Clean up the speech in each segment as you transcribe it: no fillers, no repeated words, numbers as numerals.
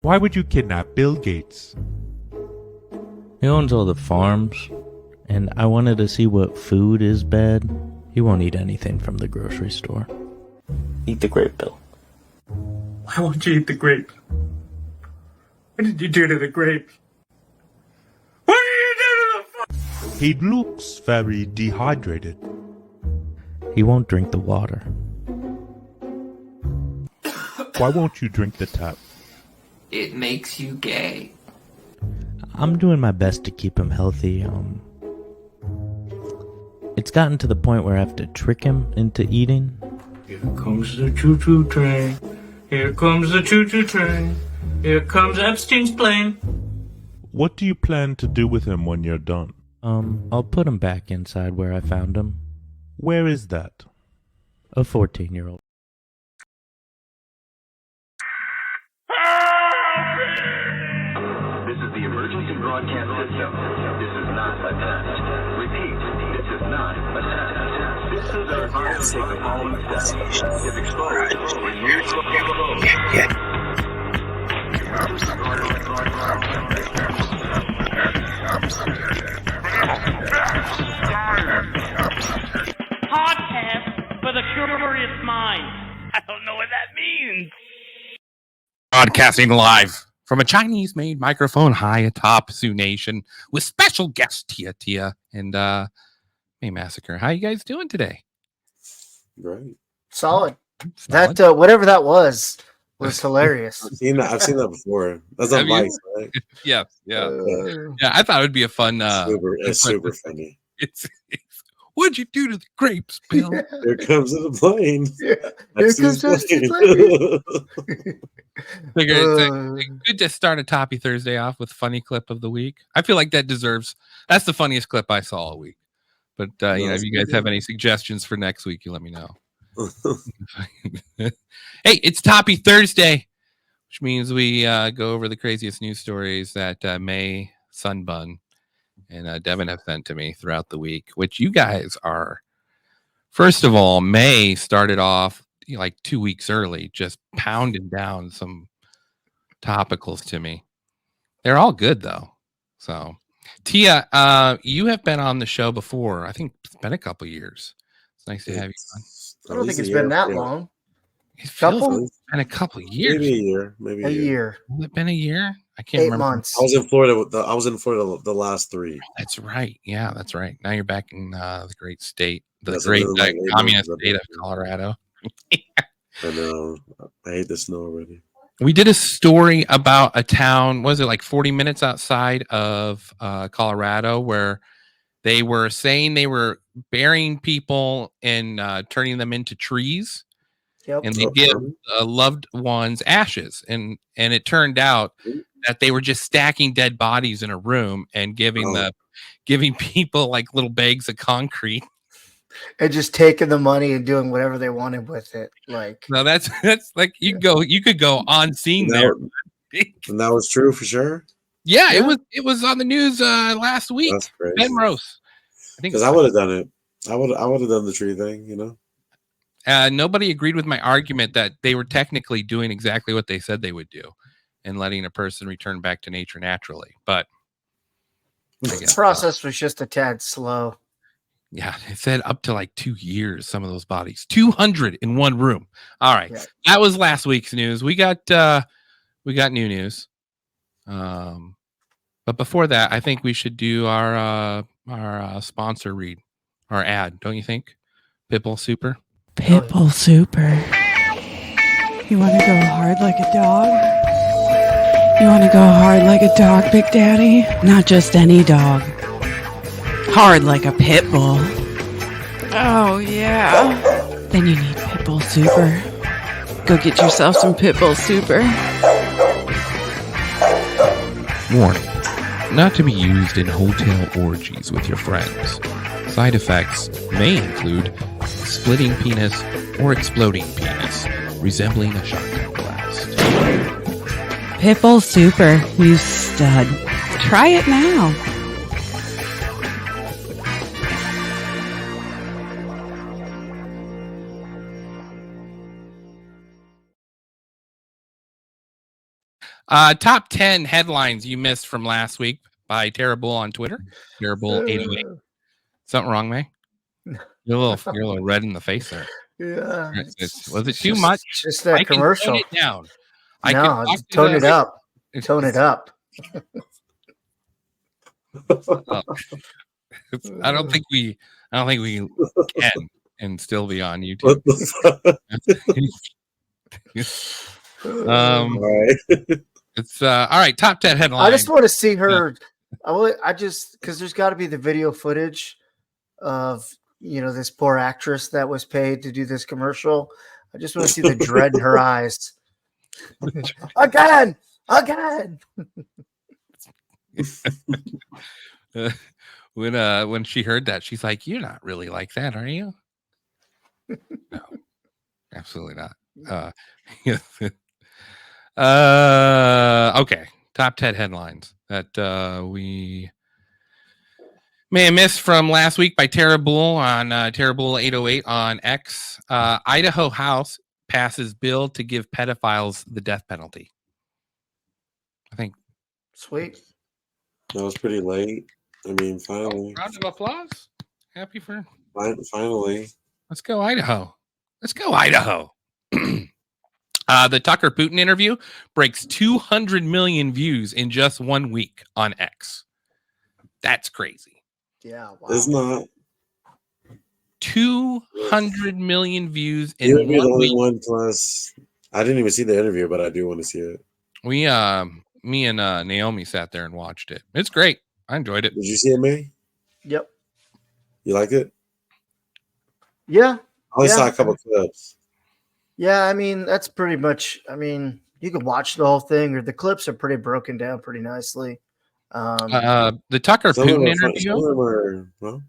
Why would you kidnap Bill Gates? He owns all the farms, and I wanted to see what food is bad. He won't eat anything from the grocery store. Eat the grape, Bill. Why won't you eat the grape? What did you do to the grape? What did you do to the He looks very dehydrated. He won't drink the water. Why won't you drink the tap? It makes you gay. I'm doing my best to keep him healthy. It's gotten to the point where I have to trick him into eating. Here comes the choo-choo train. Here comes the choo-choo train. Here comes Epstein's plane. What do you plan to do with him when you're done? I'll put him back inside where I found him. Where is that? A 14-year-old. This is the emergency broadcast system. This is not a test. Repeat, this is not a test. This is our advice to take the following steps. If exposed, remove the Podcast for the curious mind. I don't know what that means. Broadcasting live from a Chinese-made microphone high atop Sioux Nation with special guest Tia and May Massacre. How you guys doing today? Great. Solid. Solid? That whatever that was hilarious. I've seen that before. That's on Vice, right? Yeah. I thought it would be a fun. It's super funny. It's what'd you do to the grapes, Bill? Here comes the plane. Yeah. Here comes the plane. Figure it's good to start a Toppy Thursday off with funny clip of the week. I feel like that's the funniest clip I saw all week. But if you guys have any suggestions for next week, you let me know. Hey, it's Toppy Thursday, which means we go over the craziest news stories that May, Sunbun, and Devin have sent to me throughout the week, which you guys are. First of all, May started off like 2 weeks early, just pounding down some topicals to me. They're all good though. So, Tia, you have been on the show before. I think it's been a couple years. It's nice to have you on. I don't think it's been that long. It feels like it's been a couple years. Maybe a year. Maybe a year. Has it been a year? I can't remember. 8 months. I was in Florida. The last 3. That's right. Yeah, that's right. Now you're back in the great state, the That's great like communist state of Colorado. I know. I hate the snow already. We did a story about a town, was it like 40 minutes outside of Colorado, where they were saying they were burying people and turning them into trees. Yep. And they give loved ones ashes. And it turned out that they were just stacking dead bodies in a room and giving people like little bags of concrete. And just taking the money and doing whatever they wanted with it. Like, no, that's like you could go on scene there. And that was true for sure. Yeah, it was on the news last week. That's crazy. Ben Rose. I think because I would have done it. I would have done the tree thing, you know. Nobody agreed with my argument that they were technically doing exactly what they said they would do and letting a person return back to nature naturally. But the process was just a tad slow. Yeah, it said up to like 2 years, some of those bodies. 200 in one room. All right. Yeah. That was last week's news. We got new news. But before that, I think we should do our sponsor read, our ad, don't you think? Pitbull Super. Pitbull Super. You want to go hard like a dog? You want to go hard like a dog, Big Daddy? Not just any dog. Hard like a pit bull. Oh, yeah. Then you need Pitbull Super. Go get yourself some Pitbull Super. Warning. Not to be used in hotel orgies with your friends. Side effects may include splitting penis or exploding penis, resembling a shotgun blast. Pitbull Super, you stud. Try it now. Top 10 headlines you missed from last week by Terrible on Twitter. Terrible808. Something wrong, May? You're a little red in the face there. Yeah. Was it too much? Just that I can commercial. tone it down. No, just tone it up. Tone it up. I don't think we can and still be on YouTube. All right. It's all right. Top 10 headlines. I just want to see her. I just because there's got to be the video footage of this poor actress that was paid to do this commercial. I just want to see the dread in her eyes. Again. When she heard that, she's like, "You're not really like that, are you?" No, absolutely not. Okay. Top 10 headlines that we may have missed from last week by Terrible on Terrible808 on X. Idaho House passes bill to give pedophiles the death penalty. I think. Sweet. That was pretty late. I mean, finally. Round of applause. Happy for. Finally. Let's go, Idaho. Let's go, Idaho. The Tucker Putin interview breaks 200 million views in just 1 week on X. That's crazy. Yeah, wow. It's not. 200 million views in You'll be the 1 only week. one plus. I didn't even see the interview, but I do want to see it. We, me and Naomi sat there and watched it. It's great. I enjoyed it. Did you see it, May? Yep. You liked it? Yeah. I only saw a couple clips. Yeah, I mean, that's pretty much. I mean, you could watch the whole thing, or the clips are pretty broken down pretty nicely. The Tucker Some of Putin them interview. some of them are, well,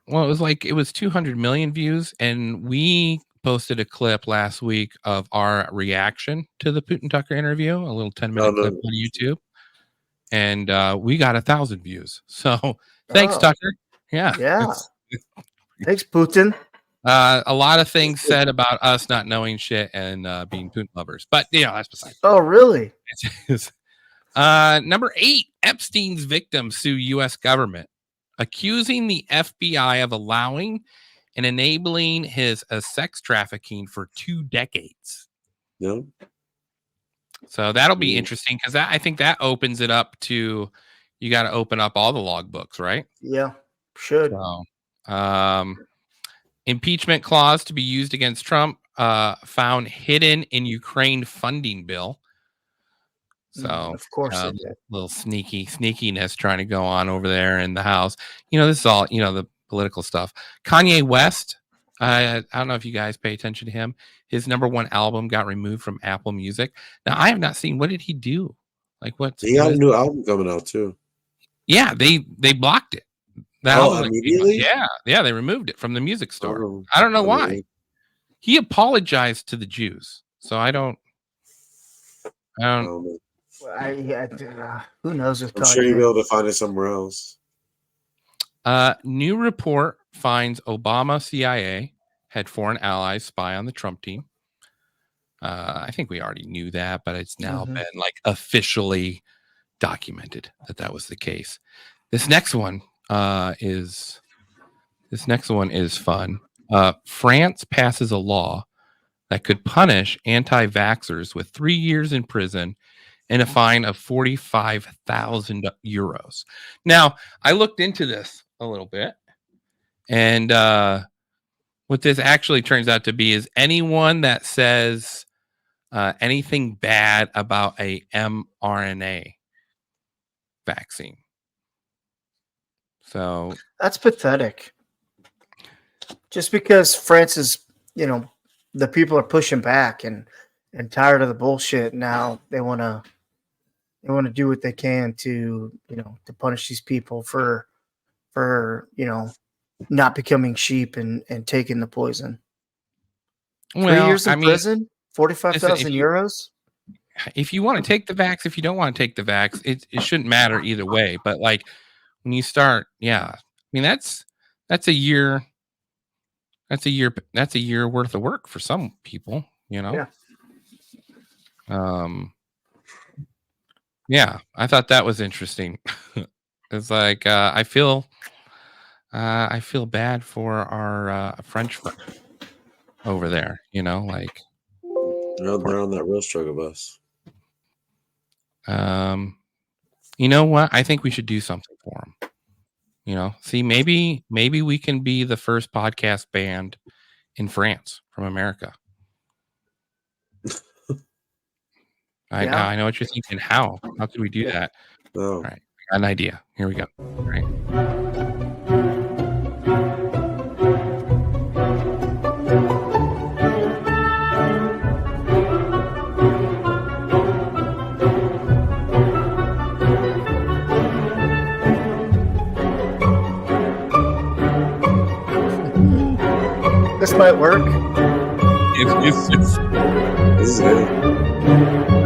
Well, it was 200 million views, and we posted a clip last week of our reaction to the Putin Tucker interview, a little 10-minute clip on YouTube, and we got 1,000 views. So thanks, Tucker. Yeah. Thanks, Putin. A lot of things said about us not knowing shit and being Putin lovers, but that's beside. Oh, really? Number 8, Epstein's victims sue U.S. government, accusing the FBI of allowing and enabling his sex trafficking for 2 decades. Yep. So that'll be interesting because I think that opens it up to you got to open up all the logbooks, right? Yeah, should. So, impeachment clause to be used against Trump found hidden in Ukraine funding bill. So of course, little sneakiness trying to go on over there in the House. This is all the political stuff. Kanye West. I don't know if you guys pay attention to him. His #1 album got removed from Apple Music. Now I have not seen. What did he do? He got a new album coming out too. Yeah, they blocked it. Immediately? Yeah, they removed it from the music store. I don't know why. He apologized to the Jews, so I don't. Who knows? I'm sure you'll be able to find it somewhere else. New report finds Obama CIA had foreign allies spy on the Trump team. I think we already knew that, but it's now been officially documented that was the case. This next one is fun. France passes a law that could punish anti-vaxxers with 3 years in prison and a fine of 45,000 euros. Now, I looked into this a little bit, and what this actually turns out to be is anyone that says anything bad about a mRNA vaccine. So that's pathetic. Just because France is, the people are pushing back and tired of the bullshit. Now they want to do what they can to punish these people for not becoming sheep and taking the poison. 3 years in prison, 45,000 euros. If you want to take the vax, if you don't want to take the vax, it shouldn't matter either way. But when you start, that's a year. That's a year worth of work for some people, Yeah. Yeah, I thought that was interesting. It's like I feel bad for our French friend over there. You know, like They're on that real struggle bus. you know what? I think we should do something for them. You know, see, maybe we can be the first podcast band in France from America. I know what you're thinking. How could we do that? Oh. All right, I got an idea. Here we go. All right. This might work. It's This is good.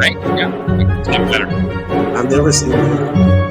right. Yeah, it's not better. I've never seen that.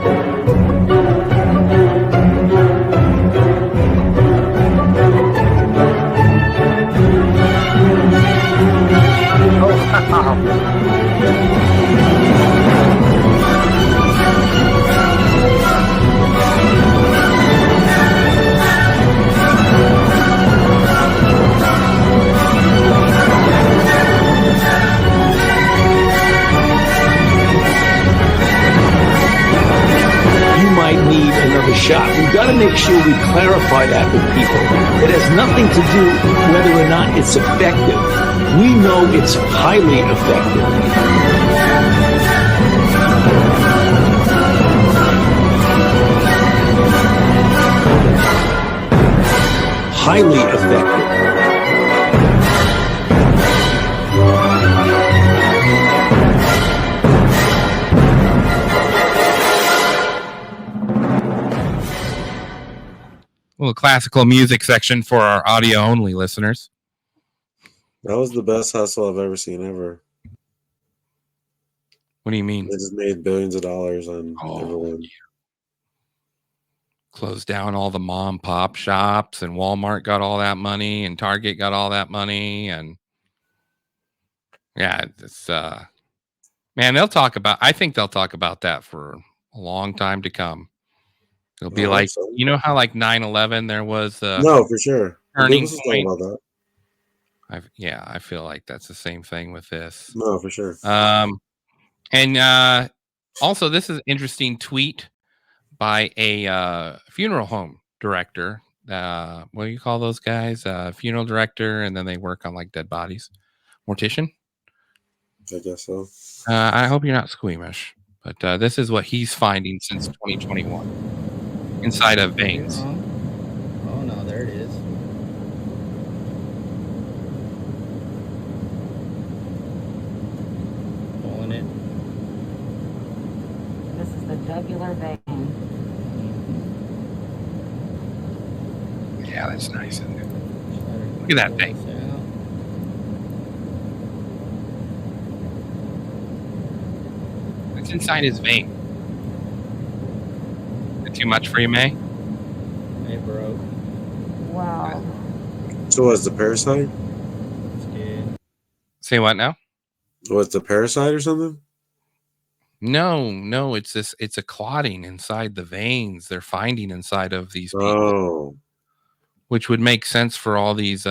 Need another shot. We've got to make sure we clarify that with people. It has nothing to do whether or not it's effective. We know it's highly effective. Highly effective. Little classical music section for our audio only listeners. That was the best hustle I've ever seen ever. What do you mean? They just made billions of dollars on everyone. Closed down all the mom pop shops, and Walmart got all that money, and Target got all that money, and yeah, it's man, I think they'll talk about that for a long time to come. It'll be like, you know how like 9/11 there was no, for sure. Turning point. Point. About that. I feel like that's the same thing with this. No, for sure. And also, this is an interesting tweet by a funeral home director. What do you call those guys? Funeral director, and then they work on like dead bodies. Mortician? I guess so. I hope you're not squeamish, but this is what he's finding since 2021 inside of veins. Oh no, there it is. Pulling it. This is the jugular vein. Yeah, that's nice, isn't it? Look at that thing. It's inside his vein. Is it too much for you, May? It broke. Wow. So was the parasite? Say what now? Was the parasite or something? No, it's this. It's a clotting inside the veins they're finding inside of these people, which would make sense for all these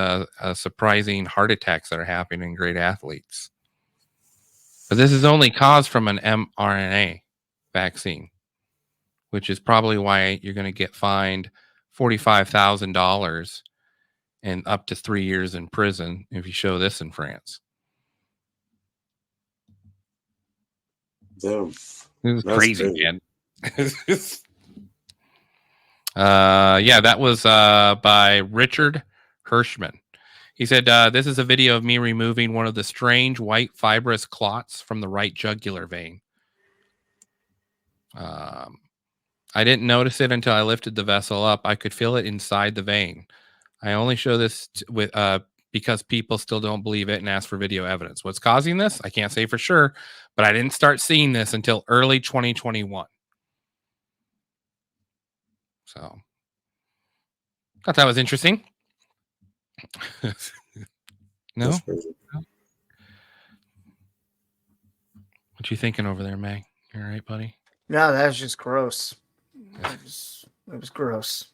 surprising heart attacks that are happening in great athletes. But this is only caused from an mRNA vaccine, which is probably why you're going to get fined $45,000 and up to 3 years in prison if you show this in France. Damn. It was crazy, man. Yeah, that was by Richard Hirschman. He said, this is a video of me removing one of the strange white fibrous clots from the right jugular vein. I didn't notice it until I lifted the vessel up. I could feel it inside the vein. I only show this with because people still don't believe it and ask for video evidence. What's causing this? I can't say for sure, but I didn't start seeing this until early 2021. So, thought that was interesting. No? What you thinking over there, May? All right, buddy. No, that was just gross. It was gross.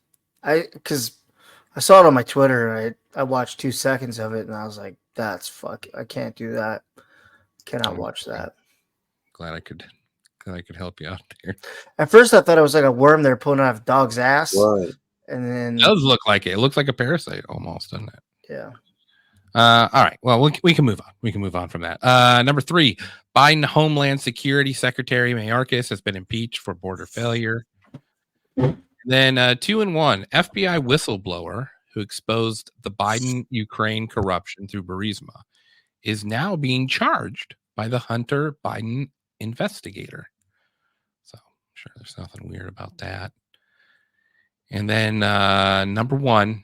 Because I saw it on my Twitter. I watched 2 seconds of it, and I was like, "That's fuck. I can't do that. Cannot watch that." Glad I could help you out there. At first, I thought it was like a worm they were pulling out of a dog's ass, Right. and then It does look like it. It looks like a parasite almost, doesn't it? yeah. All right. Well, we can move on. We can move on from that. Number 3, Biden Homeland Security Secretary Mayorkas has been impeached for border failure. Then 2 and 1, FBI whistleblower who exposed the Biden Ukraine corruption through Burisma is now being charged by the Hunter Biden investigator. So I'm sure there's nothing weird about that. And then number 1,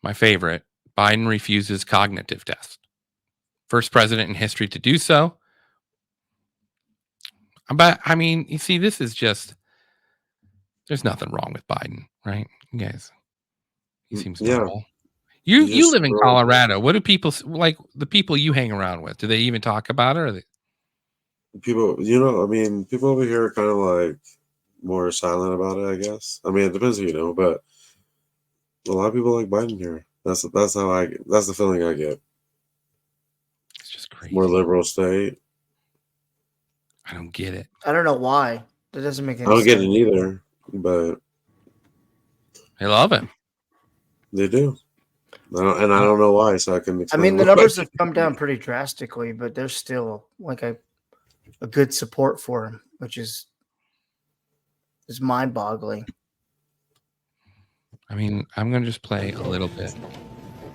my favorite, Biden refuses cognitive test. First president in history to do so. But I mean, you see, this is just, there's nothing wrong with Biden, right? You guys, he seems normal. You live in Colorado. What do people like? The people you hang around with, do they even talk about it? Or People, I mean, people over here are kind of like more silent about it, I guess. I mean, it depends who you know, but a lot of people like Biden here. That's the feeling I get. It's just crazy. More liberal state. I don't get it. I don't know why. That doesn't make any sense. I don't get it either, but they love him. They do. I don't know why, so I can explain. I mean, the numbers have come down pretty drastically, but there's still like a good support for him, which is mind-boggling. I mean, I'm going to just play a little bit.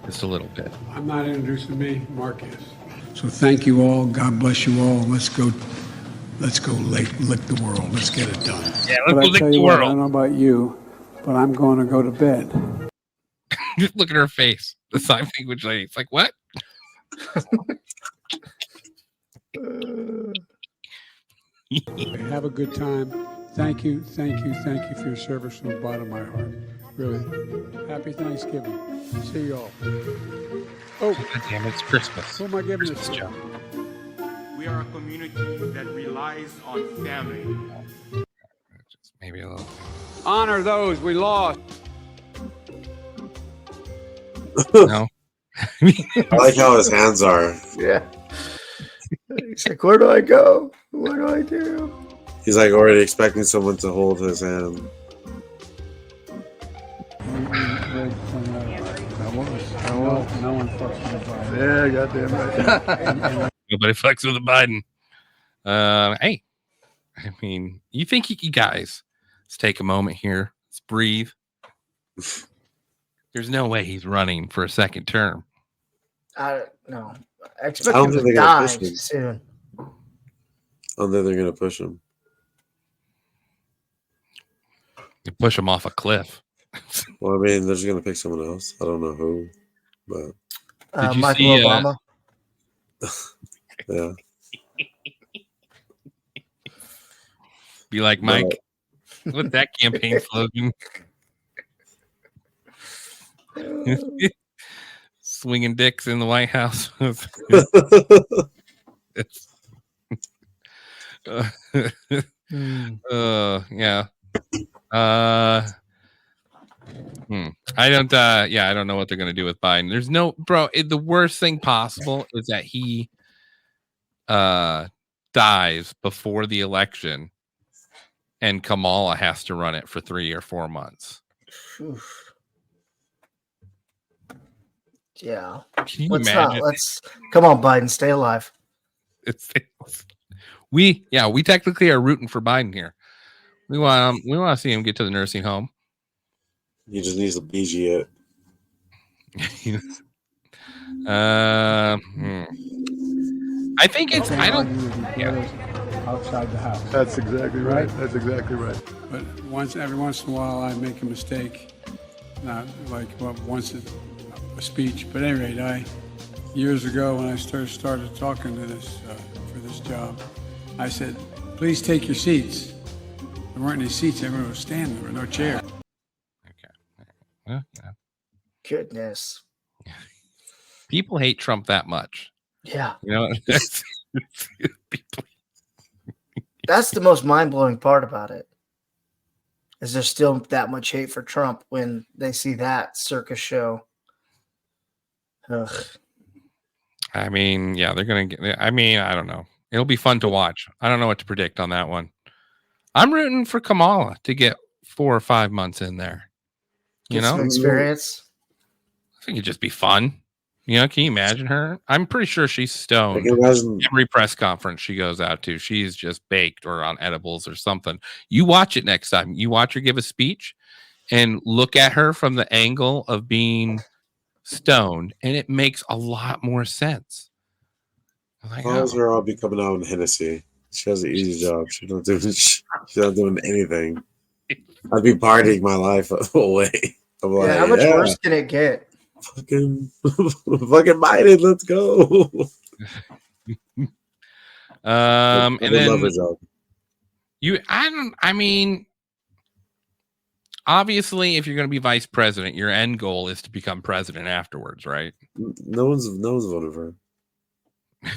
Just a little bit. I'm not introducing me, Mark is. So thank you all. God bless you all. Let's go lick the world. Let's get it done. Yeah, let's go lick the What, I world. don't know about you, but I'm going to go to bed. Just look at her face. The sign language lady. It's like, what? Have a good time. Thank you for your service from the bottom of my heart. Really. Happy Thanksgiving. See you all. Oh, God damn, it's Christmas. Who am I giving this to? We are a community that relies on family. Just maybe a little. Honor those we lost. No. I like how his hands are. Yeah. He's like, where do I go? What do I do? He's like already expecting someone to hold his hand. No one fucks with Biden. Yeah, goddamn right. Nobody fucks with the Biden. Hey, I mean, you think you guys, let's take a moment here. Let's breathe. There's no way he's running for a second term. I don't know. I expect I don't him think to they're gonna die push him. soon. I don't think they're gonna push him. You push him off a cliff. Well, I mean, they're just gonna pick someone else. I don't know who, but Did you Michael see, Obama. yeah. Be like Mike. What's that campaign slogan? Swinging dicks in the White House. Yeah. I don't I don't know what they're gonna do with Biden. There's no the worst thing possible is that he dies before the election and Kamala has to run it for 3 or 4 months. Oof. Yeah. Can you Let's imagine? come on, Biden, stay alive. We technically are rooting for Biden here. We want to see him get to the nursing home. He just needs to BG it. I think it's. I don't. Outside the house. That's exactly right. That's exactly right. But every once in a while, I make a mistake. Not like once a speech, but at any rate, years ago when I started talking to this for this job, I said, "Please take your seats." There weren't any seats. Everyone was standing. There were no chairs. Yeah. Goodness. People hate Trump that much. Yeah. You know, That's the most mind-blowing part about it. Is there still that much hate for Trump when they see that circus show? Ugh. I mean, yeah, they're going to get, I mean, I don't know. It'll be fun to watch. I don't know what to predict on that one. I'm rooting for Kamala to get 4 or 5 months in there. You Get some know, experience. I think it'd just be fun. You know, can you imagine her? I'm pretty sure she's stoned. I can imagine. Every press conference she goes out to, she's just baked or on edibles or something. You watch it next time. You watch her give a speech and look at her from the angle of being stoned, and it makes a lot more sense. Like, Why does her all be coming out in Hennessy? She has an easy job. She's not doing anything. I'd be partying my life away. I'm like, How much worse can it get? Fucking Biden, let's go. And then love her job. I mean, obviously, if you're going to be vice president, your end goal is to become president afterwards, right? No one's voted for her.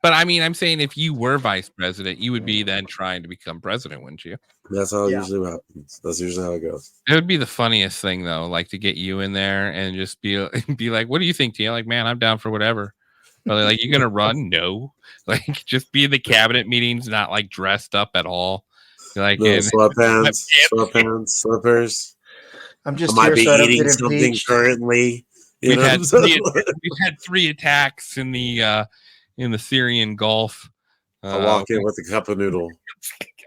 But I mean, I'm saying if you were vice president, you would be then trying to become president, wouldn't you? That's how it usually happens. That's usually how it goes. It would be the funniest thing, though, like to get you in there and just be like, "What do you think, Tia?" Like, man, I'm down for whatever. But they're like, "You gonna run?" No. Like, just be in the cabinet meetings, not like dressed up at all. Like No, sweatpants, slippers. I'm just I might be here so I don't eating get something impeached. currently. We've had 3 attacks in the Syrian Gulf. I walk in with a cup of noodle,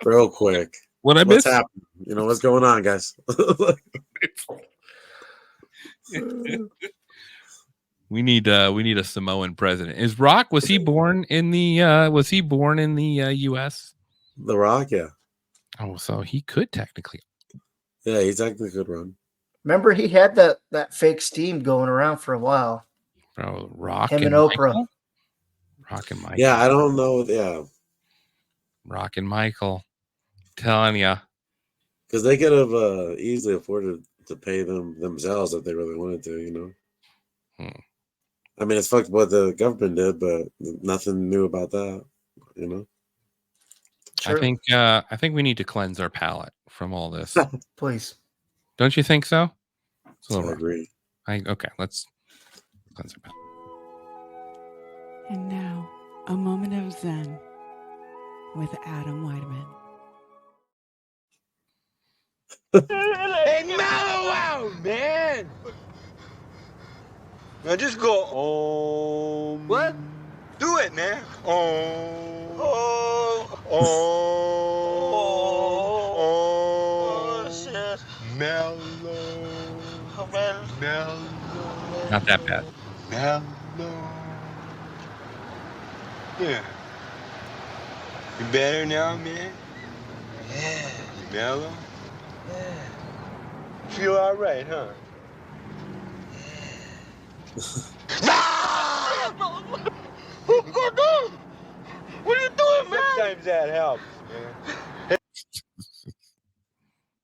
real quick. What's What's happening? You know what's going on, guys? We need a Samoan president. Is Rock? Was he born in the U.S.? The Rock, yeah. Oh, so he could technically. Yeah, he technically could run. Remember, he had that fake steam going around for a while. Bro, Rock Him and Oprah. Michael? Rock and Michael. Yeah, I don't know. Yeah, Rock and Michael. Telling ya. because they could have easily afforded to pay them themselves if they really wanted to. You know. I mean, it's fucked what the government did, but nothing new about that. You know. Sure. I think we need to cleanse our palate from all this. Please. Don't you think so? I agree. Okay, let's cleanse our palate. And now, a moment of Zen with Adam Weideman. Hey, mellow out, man! Now just go, what? Do it, man. Shit. Mellow. Mellow. Not that bad. Mellow. Yeah. You better now, man? Yeah. You mellow? Yeah. Feel all right, huh? What are you doing, man? Sometimes that helps, man.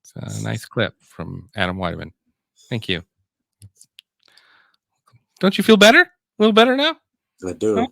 It's a nice clip from Adam Weideman. Thank you. Don't you feel better? A little better now? I do. Huh?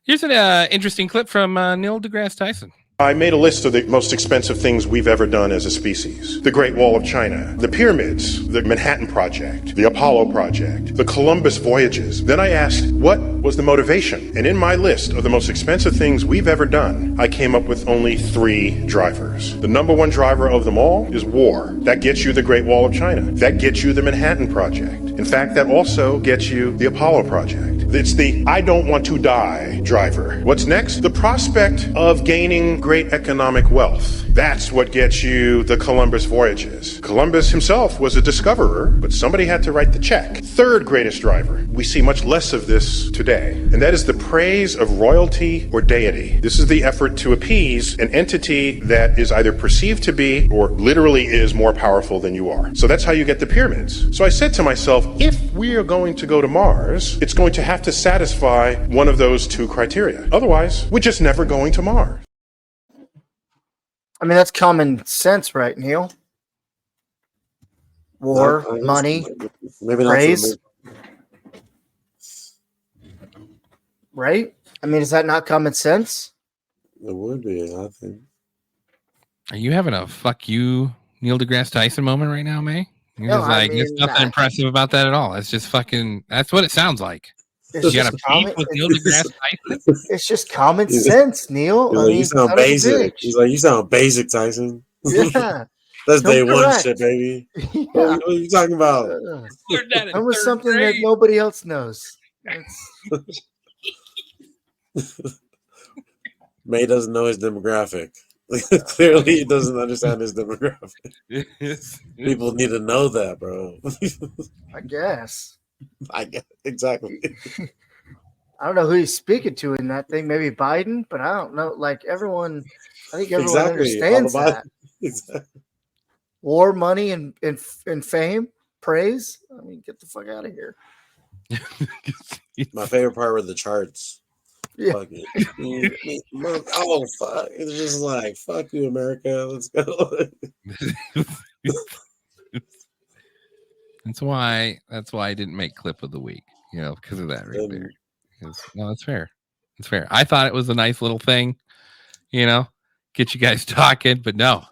Here's an interesting clip from Neil deGrasse Tyson. I made a list of the most expensive things we've ever done as a species. The Great Wall of China, the pyramids, the Manhattan Project, the Apollo Project, the Columbus voyages. Then I asked, what was the motivation? And in my list of the most expensive things we've ever done, I came up with only 3 drivers. The number 1 driver of them all is war. That gets you the Great Wall of China. That gets you the Manhattan Project. In fact, that also gets you the Apollo Project. It's the I don't want to die driver. What's next? The prospect of gaining great economic wealth. That's what gets you the Columbus voyages. Columbus himself was a discoverer, but somebody had to write the check. 3rd greatest driver. We see much less of this today, and that is the praise of royalty or deity. This is the effort to appease an entity that is either perceived to be or literally is more powerful than you are. So that's how you get the pyramids. So I said to myself, if we are going to go to Mars, it's going to have to satisfy one of those 2 criteria. Otherwise, we're just never going to Mars. I mean, that's common sense, right, Neil? War, money, maybe not praise. Right? I mean, is that not common sense? It would be, I think. Are you having a fuck you Neil deGrasse Tyson moment right now, May? You're No, just I like, there's mean, nothing impressive about that at all. It's just fucking, that's what it sounds like. It's You got a just beef with Neil deGrasse Tyson? It's just common He's sense, Neil. He's I like, mean, you sound son of a basic. bitch. He's like, you sound basic, Tyson. Yeah. That's Come day one correct. shit, baby. Yeah. What are you talking about? Learned that in That was third something grade. that nobody else knows. That's- May doesn't know his demographic. Clearly, he doesn't understand his demographic. People need to know that, bro. I guess. I guess exactly. I don't know who he's speaking to in that thing. Maybe Biden, but I don't know. Like everyone, I think everyone understands All the that. Exactly. War, money, and fame, praise. I mean, get the fuck out of here. My favorite part were the charts. Yeah. Fuck it. Oh fuck! It's just like fuck you, America. Let's go. That's why I didn't make clip of the week, because of that right there. No, that's fair. It's fair. I thought it was a nice little thing, get you guys talking, but no,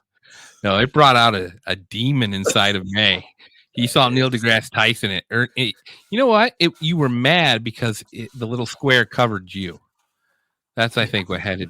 it brought out a demon inside of May. He saw Neil deGrasse Tyson. You know what? You were mad because the little square covered you. That's, I think, what had it.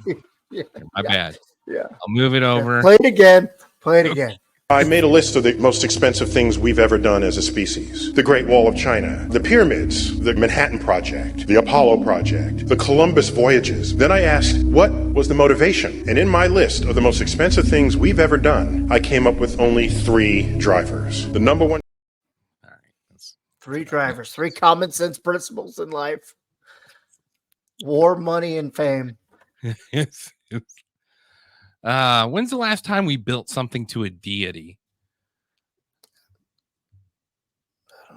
My bad. Yeah. I'll move it over. Play it again. Play it again. I made a list of the most expensive things we've ever done as a species. The Great Wall of China, the pyramids, the Manhattan Project, the Apollo Project, the Columbus voyages. Then I asked, what was the motivation? And in my list of the most expensive things we've ever done, I came up with only 3 drivers. The number one. 3 drivers, 3 common sense principles in life. War, money, and fame. Yes. When's the last time we built something to a deity?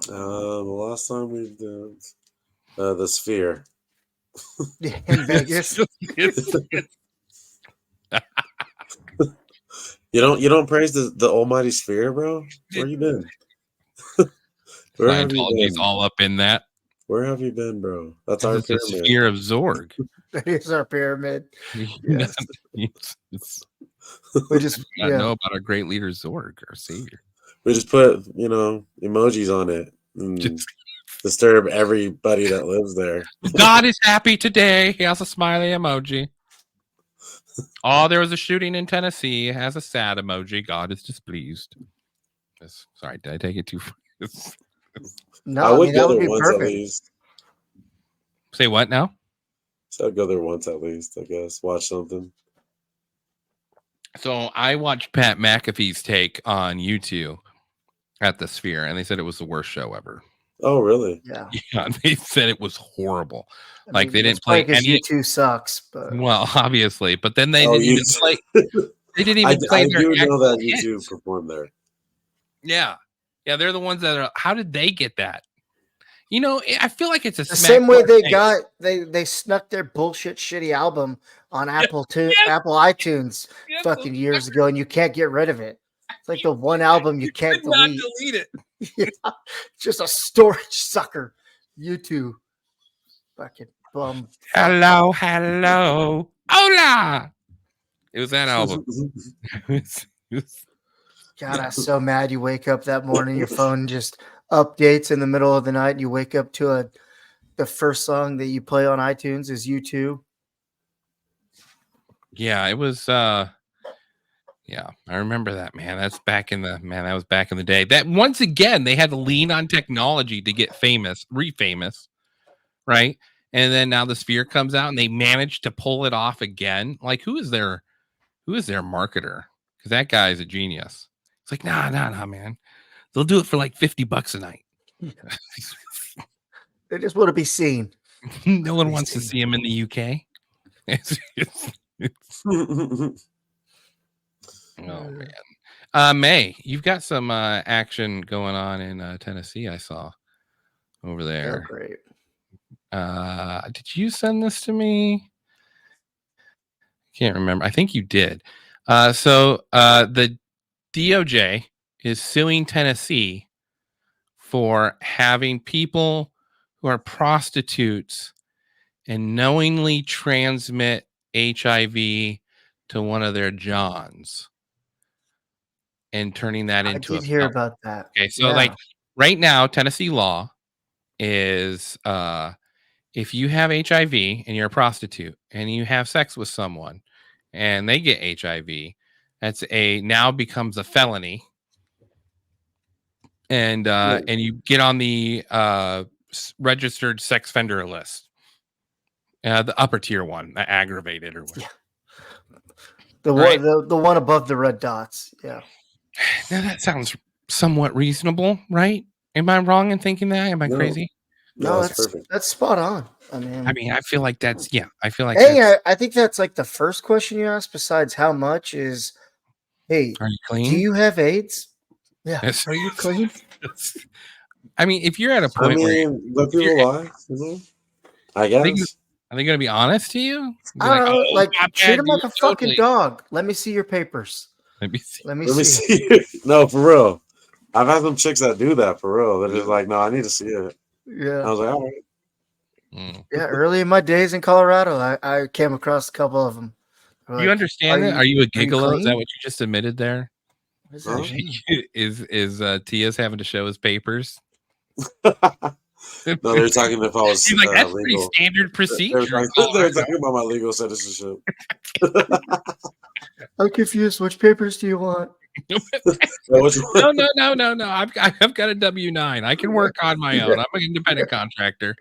The last time we did the Sphere. Yeah, in Vegas. You don't praise the almighty Sphere, bro? Where you been? Where have you Scientology's been? all up in that. Where have you been, bro? That's our It's the pyramid. sphere of Zorg. That is our pyramid. Yes. We just not know about our great leader Zorg, our savior. We just put emojis on it and disturb everybody that lives there. God is happy today. He has a smiley emoji. Oh, there was a shooting in Tennessee. It has a sad emoji. God is displeased. Sorry, did I take it too far? No, I would that go would there be once perfect. at least. Say what now? So I'd go there once at least, I guess. Watch something. So I watched Pat McAfee's take on YouTube at the Sphere, and they said it was the worst show ever. Oh, really? Yeah. Yeah, they said it was horrible. I mean, They didn't it's probably play 'cause any. U2 sucks, but Well, obviously, but then they Oh, didn't even U2. play. They didn't I even play their do know actual that hits. YouTube performed there. Yeah, they're the ones that are. How did they get that? I feel like it's a the same way they they snuck their bullshit shitty album on Apple iTunes fucking years ago, and you can't get rid of it. It's like the one album you can't could not delete. delete it. Yeah, just a storage sucker. YouTube, fucking bum. Hello, hola. It was that album. God, I'm so mad. You wake up that morning, your phone just updates in the middle of the night, and you wake up to the first song that you play on iTunes is U2. Yeah, it was. Yeah, I remember that, man. That was back in the day. That once again, they had to lean on technology to get re-famous, right? And then now the Sphere comes out, and they managed to pull it off again. Like, who is their marketer? Because that guy is a genius. It's like, nah, man. They'll do it for like $50 a night. They just want to be seen. No one wants to see him in the UK. Oh man, May, you've got some action going on in Tennessee. I saw over there. Oh, great. Did you send this to me? Can't remember. I think you did. So the DOJ is suing Tennessee for having people who are prostitutes and knowingly transmit HIV to one of their Johns. and turning that I into a did hear felony. about that. Okay, so Yeah. like right now, Tennessee law is if you have HIV and you're a prostitute and you have sex with someone and they get HIV, that's now becomes a felony. And you get on the registered sex offender list, the upper tier one, the aggravated or whatever. The Right. one, the one above the red dots. Yeah. Now that sounds somewhat reasonable, right? Am I wrong in thinking that? Am I No. crazy? No, that's perfect. that's spot on. I mean, I feel like that's I feel like Hey, that's, I think that's like the first question you asked. Besides how much is, hey, are you clean? do you have AIDS? Yeah. Yes. Are you clean? I mean, if you're at a I point where mean, let people lie. You know? I guess. are they going to be honest to you? Be I don't know. "Oh, Like, not treat bad, him like a dude, fucking totally." dog. Let me see your papers. Let me see. Let me Let me see. see. No, for real. I've had some chicks that do that for real. They're just like, no, I need to see it. Yeah. I was like, all right. Yeah. Early in my days in Colorado, I came across a couple of them. Do you understand that? Are you a gigolo? Is that clean? what you just admitted there? What is Huh? that? Is Tia's having to show his papers? No, they're talking if I was He's like, that's pretty legal. standard They procedure. were talking about my legal citizenship. I'm confused. Which papers do you want? No. I've got a W-9. I can work on my own. I'm an independent contractor.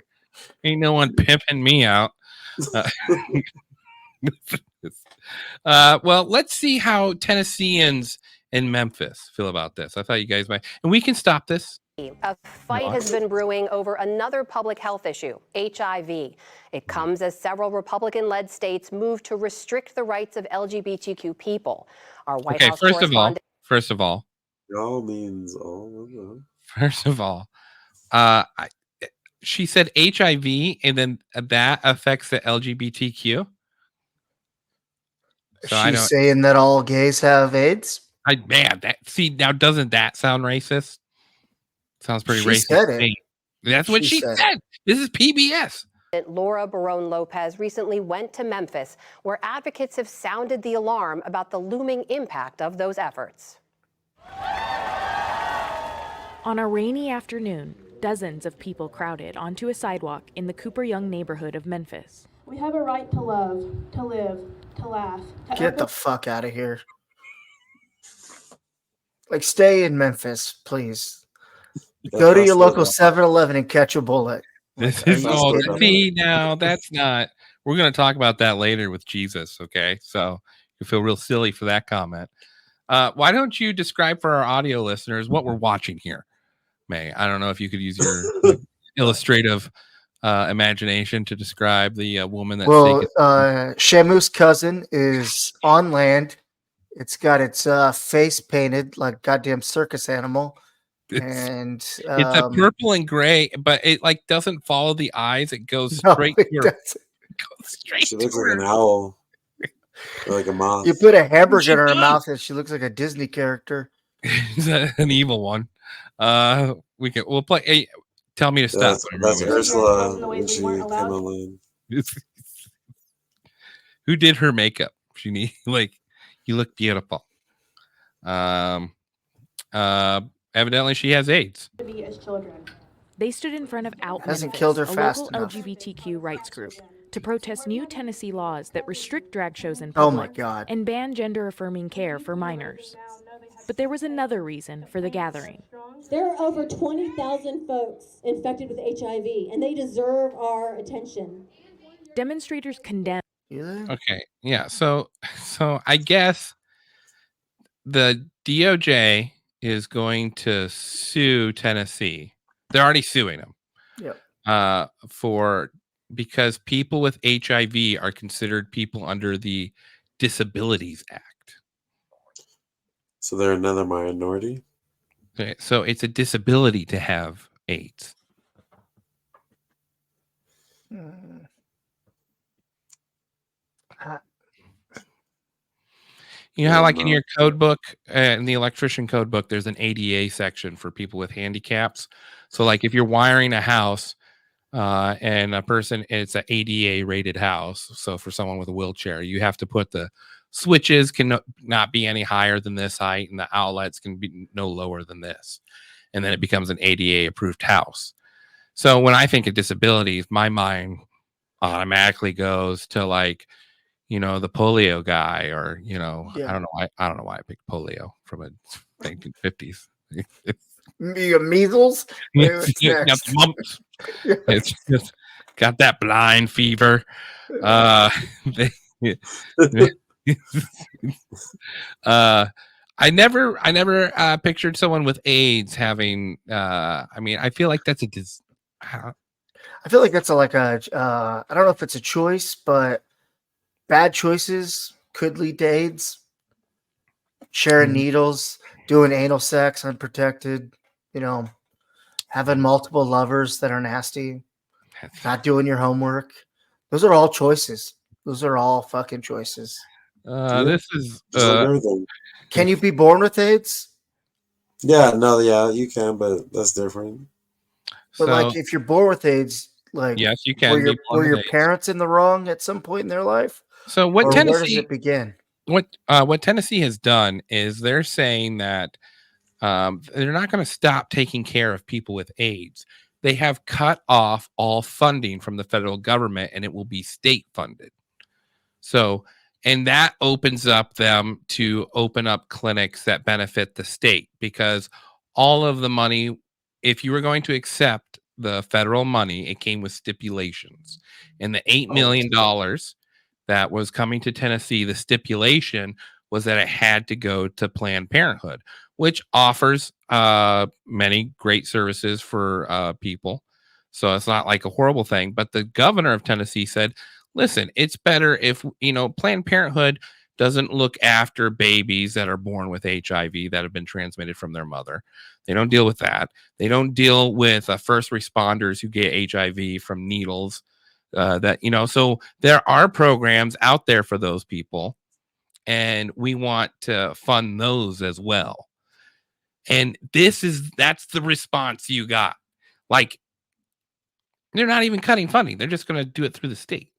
Ain't no one pimping me out. Well, let's see how Tennesseans in Memphis feel about this. I thought you guys might, and we can stop this. A fight has been brewing over another public health issue, HIV. It comes as several Republican-led states move to restrict the rights of LGBTQ people. Our White House correspondent. First of all, y'all means all. First of all, she said HIV, and then that affects the LGBTQ. So She's saying that all gays have AIDS. Now doesn't that sound racist? Sounds pretty She racist. said to it. me. That's what she said. This is PBS. Laura Barone Lopez recently went to Memphis, where advocates have sounded the alarm about the looming impact of those efforts. On a rainy afternoon, dozens of people crowded onto a sidewalk in the Cooper Young neighborhood of Memphis. We have a right to love, to live, to laugh. Get the fuck out of here. Like, stay in Memphis, please. Go to your local 7-Eleven and catch a bullet. This Are is you all. kidding me? See, now that's not. We're going to talk about that later with Jesus. Okay, so you feel real silly for that comment. Why don't you describe for our audio listeners what we're watching here, May? I don't know if you could use your illustrative imagination to describe the woman that's Well, taken. Shamu's cousin is on land. It's got its face painted like goddamn circus animal. And It's a purple and gray, but it like doesn't follow the eyes. It goes straight. it to her, goes straight. She looks to like an her. owl. Or like a moth. you put a hamburger in her does. mouth and she looks like a Disney character. He's an evil one. We'll play. Hey, tell me to stop. That's Ursula when she came online. Who did her makeup? She need you look beautiful. Evidently she has AIDS. To be as children. They stood in front of Out Hasn't Memphis, killed her a fast local enough. LGBTQ rights group, to protest new Tennessee laws that restrict drag shows in Oh public my God. and ban gender-affirming care for minors. But there was another reason for the gathering. There are over 20,000 folks infected with HIV, and they deserve our attention. Demonstrators condemned. Okay, yeah. So I guess the DOJ is going to sue Tennessee. They're already suing them. Yep. Because people with HIV are considered people under the Disabilities Act. So they're another minority. Okay, so it's a disability to have AIDS. You know how, like in your code book, in the electrician code book, there's an ADA section for people with handicaps. So, like, if you're wiring a house and a person, it's an ADA rated house. So, for someone with a wheelchair, you have to put the switches can not be any higher than this height, and the outlets can be no lower than this. And then it becomes an ADA approved house. So when I think of disabilities, my mind automatically goes to like, you know, the polio guy, or, you know, Yeah. I don't know why I picked polio from a 1950s. You got measles? What's Got next? the mumps. It's just got that blind fever. I never pictured someone with AIDS having. I mean, I feel like that's a. I feel like that's I don't know if it's a choice, but bad choices could lead to AIDS. Sharing needles, doing anal sex unprotected, you know, having multiple lovers that are nasty, not doing your homework. Those are all choices. Those are all fucking choices. This is. Can you be born with AIDS? Yeah, no, yeah, you can, but that's different. But like, if you're born with AIDS, like, yes, you can. Were your parents in the wrong at some point in their life? So what Or Tennessee? where does it begin? What Tennessee has done is they're saying that they're not going to stop taking care of people with AIDS. They have cut off all funding from the federal government, and it will be state funded. So, and that opens up them to open up clinics that benefit the state, because all of the money, if you were going to accept the federal money, it came with stipulations. And the $8 million that was coming to Tennessee, the stipulation was that it had to go to Planned Parenthood, which offers many great services for people. So it's not like a horrible thing. But the governor of Tennessee said, listen, it's better if, you know, Planned Parenthood doesn't look after babies that are born with HIV that have been transmitted from their mother. They don't deal with that. They don't deal with first responders who get HIV from needles. That, you know, so there are programs out there for those people, and we want to fund those as well. And that's the response you got. Like, they're not even cutting funding. They're just going to do it through the state.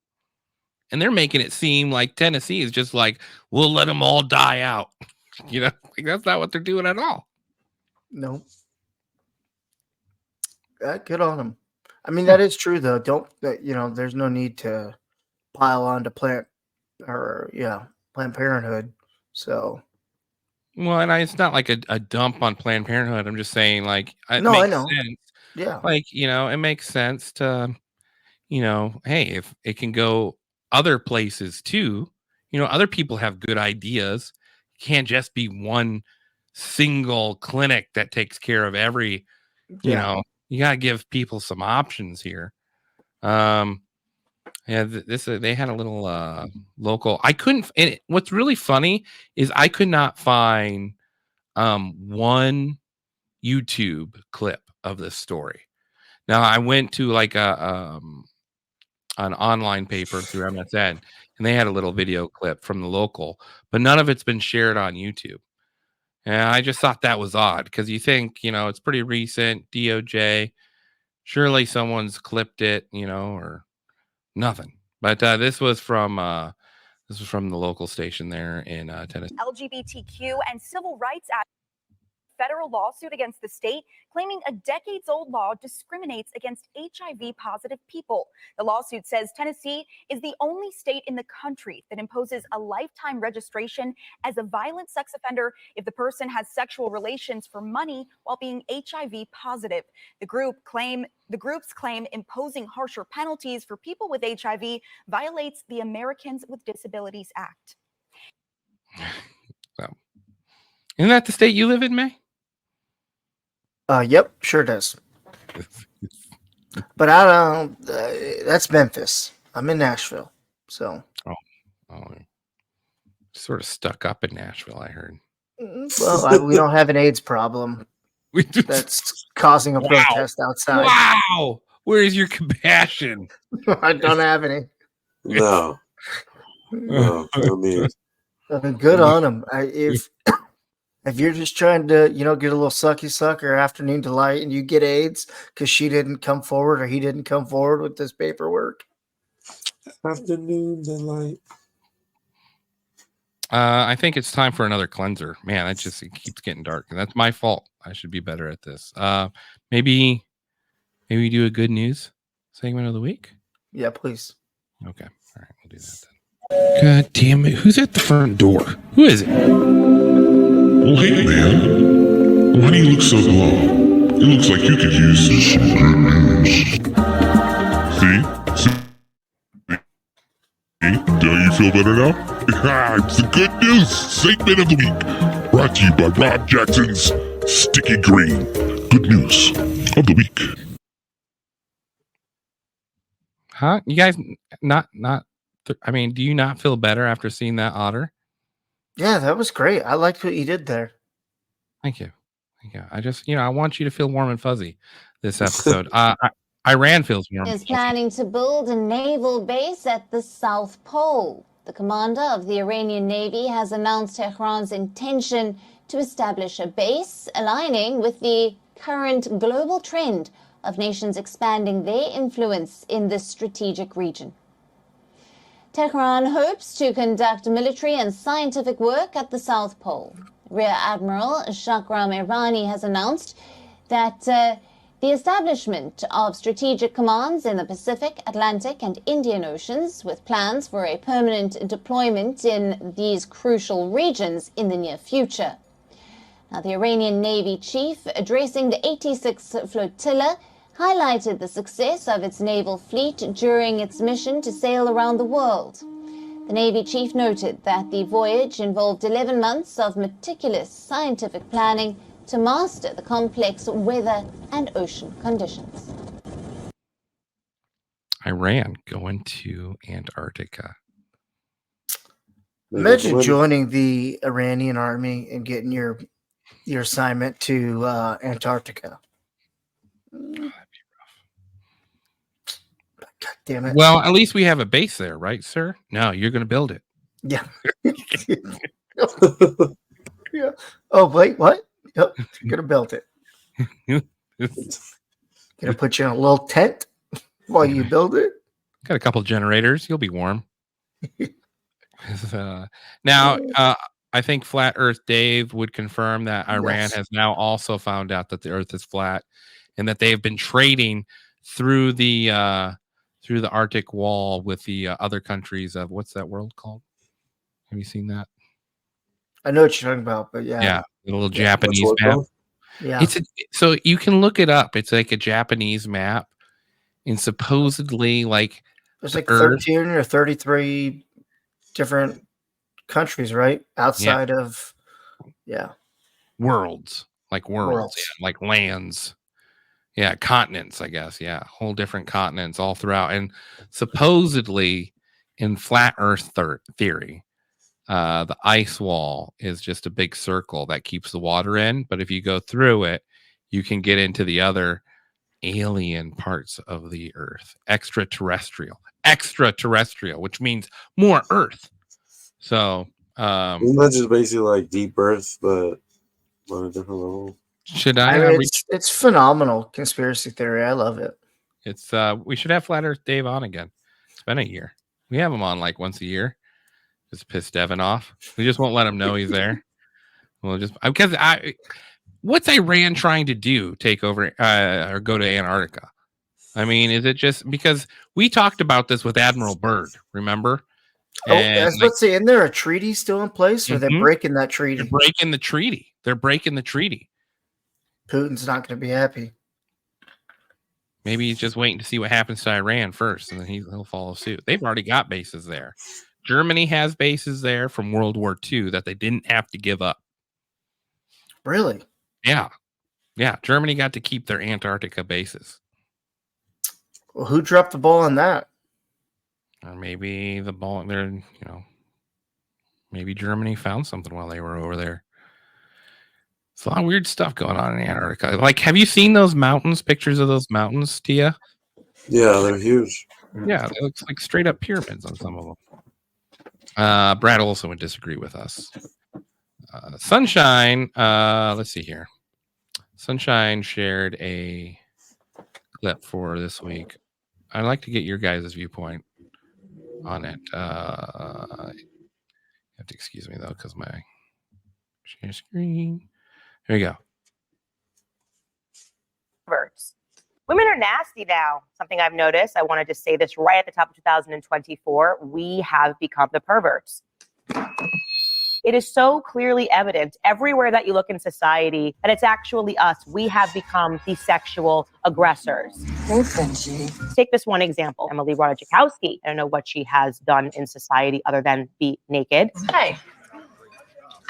And they're making it seem like Tennessee is just like, we'll let them all die out. You know, like, that's not what they're doing at all. No. Good on them. I mean, that is true, though. You know, there's no need to pile on to Planned Parenthood. So. Well, and it's not like a dump on Planned Parenthood. I'm just saying, like, it No, makes I know. sense. Yeah. Like, you know, it makes sense to, you know, hey, if it can go other places too, you know, other people have good ideas. It can't just be one single clinic that takes care of every, you know, you got to give people some options here. Yeah, they had a little local. I couldn't. And what's really funny is I could not find one YouTube clip of this story. Now I went to like an online paper through MSN, and they had a little video clip from the local, but none of it's been shared on YouTube. And I just thought that was odd, because you think, you know, it's pretty recent, DOJ, surely someone's clipped it, you know, or nothing. But this was from the local station there in Tennessee. LGBTQ and civil rights act. Federal lawsuit against the state claiming a decades-old law discriminates against HIV-positive people. The lawsuit says Tennessee is the only state in the country that imposes a lifetime registration as a violent sex offender if the person has sexual relations for money while being HIV positive. The group's claim imposing harsher penalties for people with HIV violates the Americans with Disabilities Act. So, isn't that the state you live in, May? Yep, sure does. But I don't. That's Memphis. I'm in Nashville, so. Oh, sort of stuck up in Nashville, I heard. Well, we don't have an AIDS problem. That's causing a protest outside. Wow, where is your compassion? I don't have any. No. I mean, good on them. If you're just trying to, you know, get a little sucky suck or afternoon delight, and you get AIDS because she didn't come forward or he didn't come forward with this paperwork. Afternoon delight. I think it's time for another cleanser. Man, it keeps getting dark, and that's my fault. I should be better at this. Maybe we do a good news segment of the week. Yeah, please. Okay, all right, we'll do that then. God damn it! Who's at the front door? Who is it? Well, hey, man. Why do you look so glum? It looks like you could use some good news. See? Do you feel better now? It's the good news segment of the week. Brought to you by Rob Jackson's Sticky Green. Good news of the week. Huh? You guys I mean, do you not feel better after seeing that otter? Yeah, that was great. I liked what you did there. Thank you. I just, I want you to feel warm and fuzzy this episode. Iran feels warm. Is planning to build a naval base at the South Pole. The commander of the Iranian Navy has announced Tehran's intention to establish a base aligning with the current global trend of nations expanding their influence in this strategic region. Tehran hopes to conduct military and scientific work at the South Pole. Rear Admiral Shakram Irani has announced that the establishment of strategic commands in the Pacific, Atlantic, and Indian Oceans, with plans for a permanent deployment in these crucial regions in the near future. Now, the Iranian Navy chief, addressing the 86th Flotilla, highlighted the success of its naval fleet during its mission to sail around the world. The Navy chief noted that the voyage involved 11 months of meticulous scientific planning to master the complex weather and ocean conditions. Iran going to Antarctica. Imagine joining the Iranian army and getting your assignment to Antarctica. God damn it. Well, at least we have a base there, right, sir? No, you're going to build it. Yeah. Yeah. Oh, wait, what? Yep, you're going to build it. Going to put you in a little tent while you build it? Got a couple generators. You'll be warm. Now, I think Flat Earth Dave would confirm that Iran has now also found out that the Earth is flat, and that they've been trading through the Arctic Wall with the other countries of what's that world called? Have you seen that? I know what you're talking about, but Yeah, the little Japanese map. Yeah. So you can look it up. It's like a Japanese map, and supposedly there's like 13 or 33 different countries, right? Outside of worlds, like like lands. Yeah, continents, I guess. Yeah, whole different continents all throughout. And supposedly in flat Earth theory, the ice wall is just a big circle that keeps the water in. But if you go through it, you can get into the other alien parts of the Earth. Extraterrestrial, which means more Earth. So isn't that just basically like Deep Earth, but on a different level? Should I? It's phenomenal conspiracy theory. I love it. It's we should have Flat Earth Dave on again. It's been a year. We have him on like once a year. Just piss Devin off. We just won't let him know he's there. We'll just because what's Iran trying to do? Take over or go to Antarctica? I mean, is it just because we talked about this with Admiral Byrd? Remember? Let's say, isn't there a treaty still in place, or they're breaking that treaty? They're breaking the treaty. Putin's not going to be happy. Maybe he's just waiting to see what happens to Iran first, and then he'll follow suit. They've already got bases there. Germany has bases there from World War II that they didn't have to give up. Really? Yeah. Germany got to keep their Antarctica bases. Well, who dropped the ball on that? Or maybe the ball there, maybe Germany found something while they were over there. It's a lot of weird stuff going on in Antarctica. Like, have you seen those mountains, pictures of those mountains, Tia? Yeah, they're huge. Yeah, it looks like straight up pyramids on some of them. Brad Olson would disagree with us. Sunshine, let's see here. Sunshine shared a clip for this week. I'd like to get your guys' viewpoint on it. If have to excuse me though, because my share screen. Here we go. Perverts. Women are nasty now. Something I've noticed. I wanted to say this right at the top of 2024. We have become the perverts. It is so clearly evident everywhere that you look in society that it's actually us. We have become the sexual aggressors. Take this one example. Emily Ratajkowski. I don't know what she has done in society other than be naked. Hey,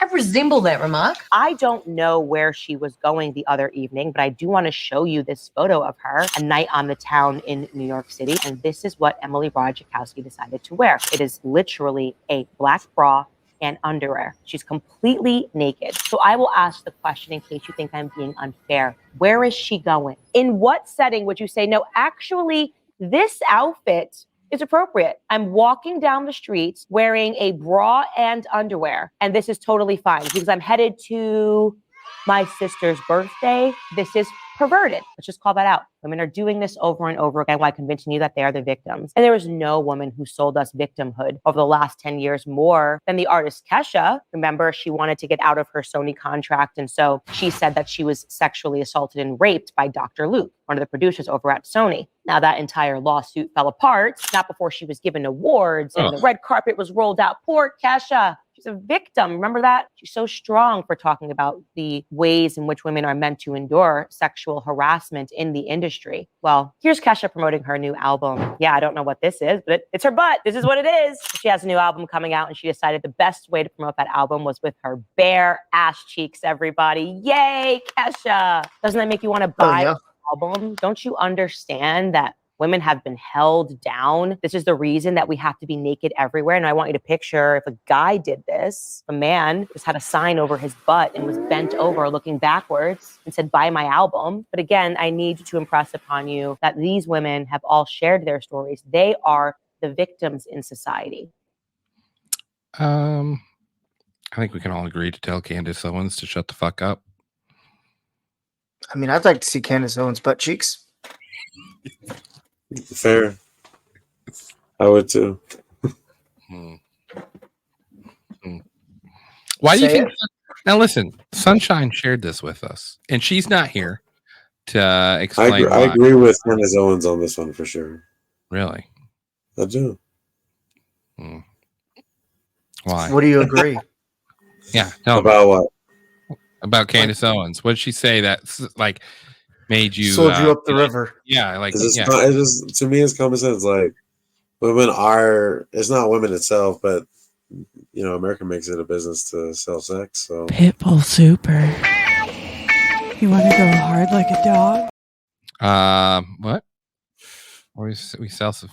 I resemble that remark. I don't know where she was going the other evening, but I do want to show you this photo of her, a night on the town in New York City. And this is what Emily Ratajkowski decided to wear. It is literally a black bra and underwear. She's completely naked. So I will ask the question in case you think I'm being unfair. Where is she going? In what setting would you say, no, actually, this outfit is appropriate? I'm walking down the street wearing a bra and underwear, and this is totally fine because I'm headed to my sister's birthday. This is perverted. Let's just call that out. Women are doing this over and over again while convincing you that they are the victims. And there was no woman who sold us victimhood over the last 10 years more than the artist Kesha. Remember, she wanted to get out of her Sony contract. And so she said that she was sexually assaulted and raped by Dr. Luke, one of the producers over at Sony. Now that entire lawsuit fell apart, not before she was given awards and the red carpet was rolled out. Poor Kesha. She's a victim. Remember that? She's so strong for talking about the ways in which women are meant to endure sexual harassment in the industry. Well, here's Kesha promoting her new album. Yeah, I don't know what this is, but it's her butt. This is what it is. She has a new album coming out, and she decided the best way to promote that album was with her bare ass cheeks, everybody. Yay, Kesha. Doesn't that make you want to buy the album? Don't you understand that women have been held down? This is the reason that we have to be naked everywhere. And I want you to picture if a guy did this, a man just had a sign over his butt and was bent over looking backwards and said, buy my album. But again, I need to impress upon you that these women have all shared their stories. They are the victims in society. I think we can all agree to tell Candace Owens to shut the fuck up. I mean, I'd like to see Candace Owens' butt cheeks. Fair. I would too. Why do you think? Now listen, Sunshine shared this with us, and she's not here to explain. I agree with Candace Owens on this one for sure. Really? I do. Why? What do you agree? Yeah. Tell about me. what? About Candace Owens. What did she say that like made you sold you up the river? Yeah, like it's just to me, it's common sense. Like women are. It's not women itself, but you know, America makes it a business to sell sex. So Pitbull Super. You want to go hard like a dog? What? Or we sell some.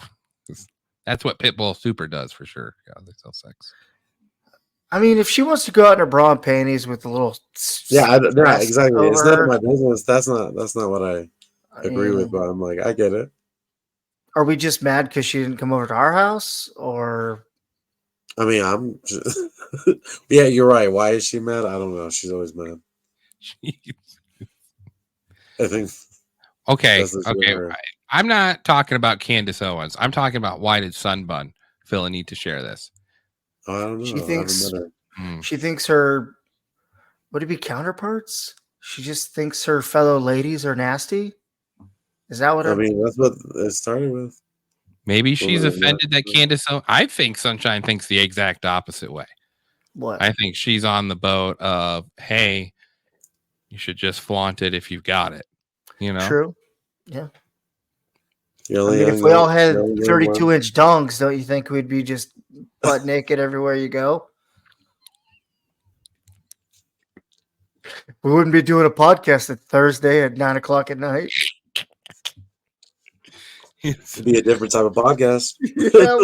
That's what Pitbull Super does for sure. Yeah, they sell sex. I mean, if she wants to go out in her bra and panties with a little, yeah, exactly. It's none of my business. That's not what I agree with. But I'm like, I get it. Are we just mad because she didn't come over to our house, or? I mean, I'm. Yeah, you're right. Why is she mad? I don't know. She's always mad. I think. Okay. I'm not talking about Candace Owens. I'm talking about why did Sunbun feel a need to share this? I don't know. She thinks her, would it be counterparts? She just thinks her fellow ladies are nasty. Is that what I mean? That's what it started with. Maybe she's offended that Candace. I think Sunshine thinks the exact opposite way. What? I think she's on the boat of, hey, you should just flaunt it if you've got it. You know? True. Yeah. I Really mean, if we all had 32-inch dongs, don't you think we'd be just butt naked everywhere you go? We wouldn't be doing a podcast at Thursday at 9:00 at night. It'd be a different type of podcast. Yeah,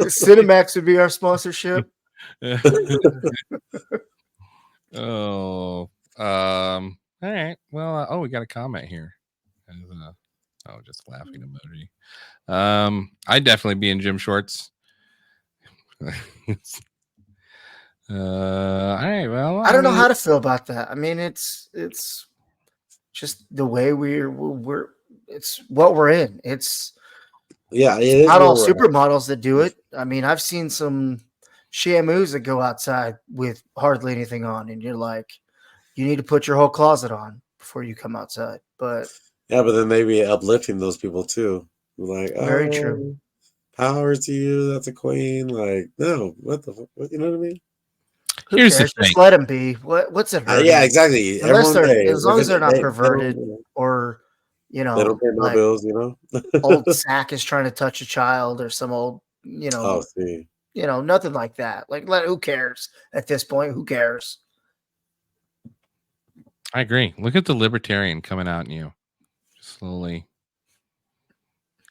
Cinemax would be our sponsorship. All right. Well, we got a comment here. Just laughing emoji. I'd definitely be in gym shorts. All right. Well, I don't know how to feel about that. I mean, it's just the way we're it's what we're in. It's Yeah, it is Not all where we're at. supermodels that do it. I mean, I've seen some shamus that go outside with hardly anything on, and you're like, you need to put your whole closet on before you come outside. But Yeah, but then they be uplifting those people too. Like, very true. Power to you. That's a queen. Like, no, what the fuck? You know what I mean? Who Here's the cares? thing. Just let them be. What's it hurting? Yeah, exactly. Unless Everyone, they're, as long as they're not they perverted don't, or, they don't pay no like bills, you know? old sack is trying to touch a child or some old, Oh, see. nothing like that. Like, who cares at this point? Who cares? I agree. Look at the libertarian coming out in you slowly.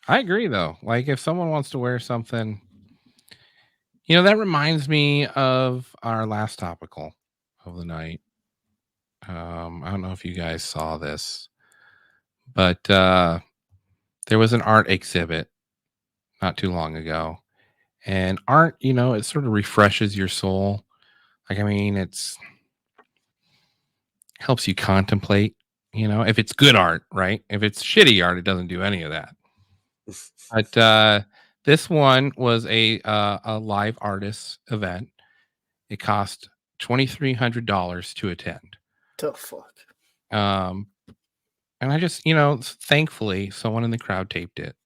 I agree, though. Like, if someone wants to wear something, that reminds me of our last topical of the night. I don't know if you guys saw this, but there was an art exhibit not too long ago. And art, it sort of refreshes your soul. Like, I mean, it's helps you contemplate, if it's good art, right? If it's shitty art, it doesn't do any of that. But this one was a live artist event. It cost $2,300 to attend. The fuck. And I just, thankfully, someone in the crowd taped it,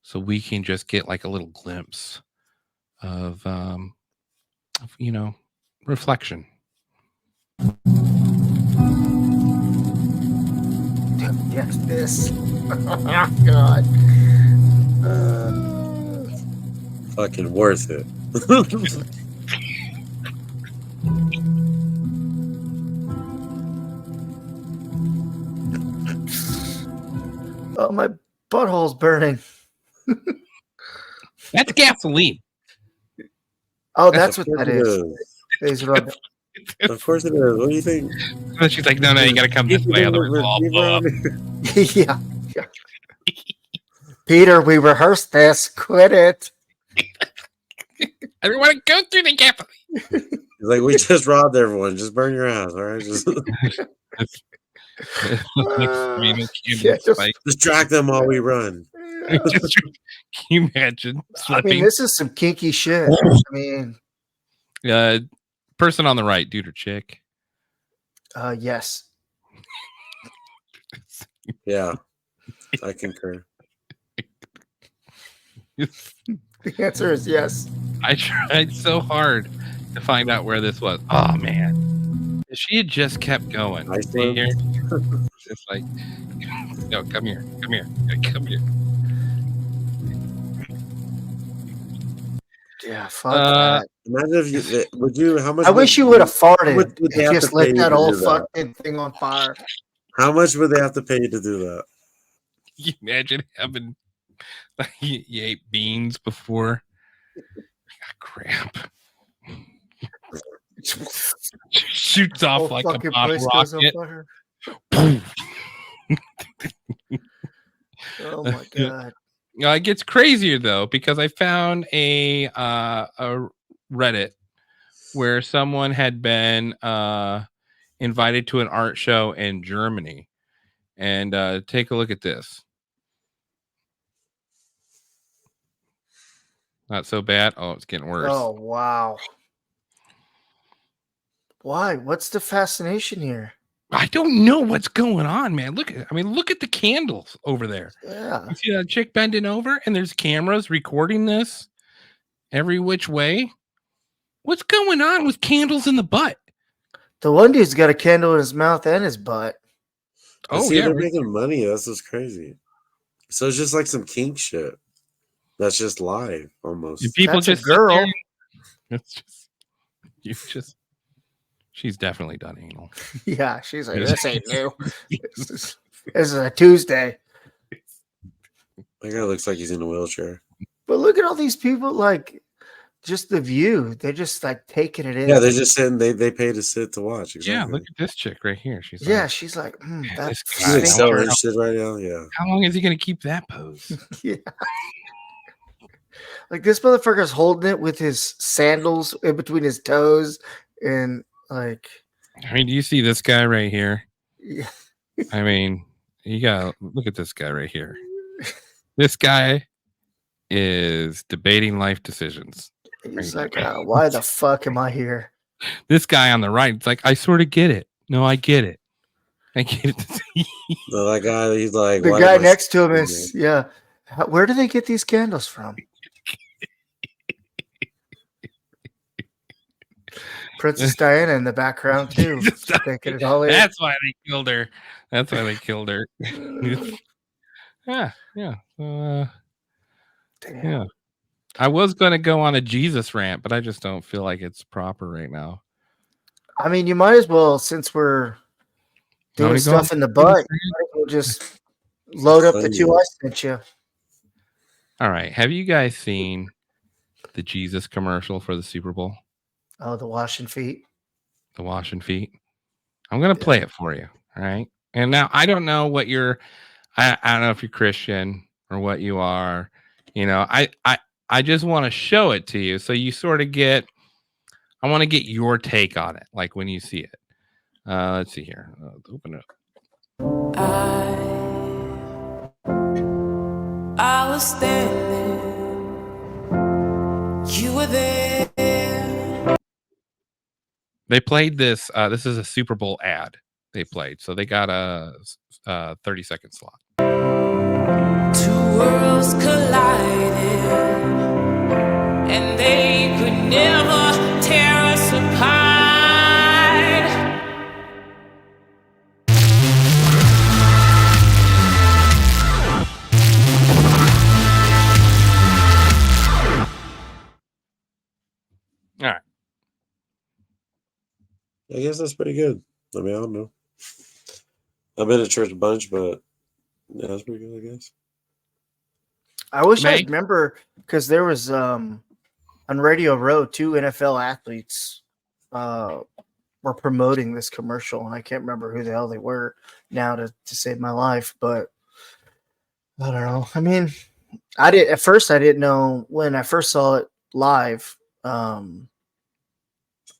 so we can just get like a little glimpse of reflection. Yes, this. Oh, God. Fucking worth it. Oh, my butthole's burning. That's gasoline. Oh, that's what that is. Of course it is. What do you think? And she's like, no, you got to come this way, otherwise we'll all blow up. Yeah. Peter, we rehearsed this. Quit it. I don't want to go through the gasoline. Like, we just robbed everyone. Just burn your house, all right? Just distract them while we run. Can you imagine slipping? I mean, this is some kinky shit. I mean, person on the right, dude or chick? Yes. Yeah, I concur. The answer is yes. I tried so hard to find out where this was. Oh man, if she had just kept going. I see here. It's like, no, come here. Yeah, fuck that. Imagine if would you? How much? I wish you would have farted would they and have just to lit pay that to whole do that? fucking thing on fire. How much would they have to pay to do that? You imagine having you ate beans before. Crap. Shoots off like a fucking bottle place goes on rocket. fire. Boom. Oh my god. It gets crazier though, because I found a Reddit where someone had been invited to an art show in Germany, and take a look at this. Not so bad. Oh, it's getting worse. Oh wow. Why? What's the fascination here? I don't know what's going on, man. Look at the candles over there. Yeah. You see that chick bending over, and there's cameras recording this every which way. What's going on with candles in the butt? The one dude's got a candle in his mouth and his butt. Oh, See, yeah, they're right. making money. That's just crazy. So it's just like some kink shit. That's just live almost. And people That's a just sit girl. there. It's just she's definitely done anal. Yeah, she's like, this ain't new. This is a Tuesday. That guy looks like he's in a wheelchair. But look at all these people, like, just the view. They're just like taking it in. Yeah, they're just sitting. They pay to sit to watch. Exactly. Yeah, look at this chick right here. She's Yeah, like, she's like, this that's guy, He's like I selling wonder his shit right now. Yeah. how long is he going to keep that pose? yeah. Like this motherfucker's holding it with his sandals in between his toes, and like, I mean, do you see this guy right here? yeah. I mean, you got look at this guy right here. This guy is debating life decisions. He's like, why the fuck am I here? This guy on the right, it's like, I sort of get it. No, I get it. I get it. No, that guy, he's like, The why guy am I next to him sitting is, yeah. Where do they get these candles from? Princess Diana in the background too. Taking it all in. That's why they killed her. That's why they killed her. Yeah. So, yeah. I was going to go on a Jesus rant, but I just don't feel like it's proper right now. I mean, you might as well, since we're doing Wanna go stuff on in the a butt, Jesus rant? you might as well just load up the two I sent you. All right. Have you guys seen the Jesus commercial for the Super Bowl? Oh, the washing feet. The washing feet. I'm going to play it for you. All right. And now I don't know what I don't know if you're Christian or what you are. You know, I just want to show it to you so you sort of get, I want to get your take on it, like when you see it. Let's see here. Open it up. I was standing, you were there. They played this. This is a Super Bowl ad they played. So they got a 30-second slot. Two worlds collided, and they could never tear us apart. All right. I guess that's pretty good. I mean, I don't know. I've been to church a bunch, but yeah, that's pretty good, I guess. I wish I remember because there was on Radio Row 2 NFL athletes were promoting this commercial, and I can't remember who the hell they were now to save my life, but I don't know. I mean, I didn't know when I first saw it live.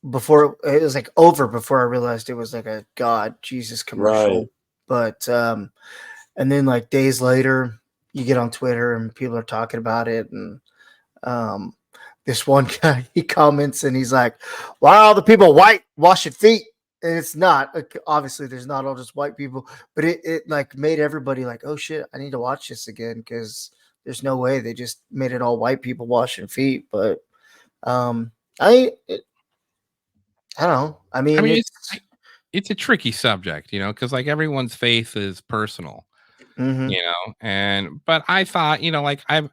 Before it was like over before I realized it was like a God Jesus commercial. Right. But and then like days later you get on Twitter and people are talking about it, and this one guy, he comments and he's like, why are all the people white washing feet? And it's not, obviously there's not all just white people, but it like made everybody like, oh shit, I need to watch this again because there's no way they just made it all white people washing feet. But I don't know. I mean it's a tricky subject, you know, because like everyone's faith is personal, Mhm. you know, but I thought, you know, like I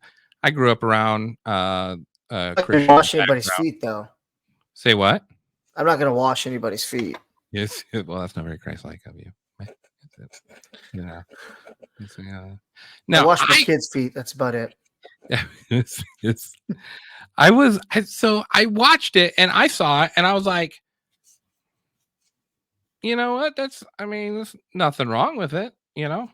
grew up around I'm not gonna Christian wash anybody's background. feet though. Say what? I'm not gonna wash anybody's feet. Yes. Well, that's not very Christ-like of you. You know. I Now wash my kids' feet. That's about it. I watched it and I saw it and I was like, you know what? There's nothing wrong with it, you know.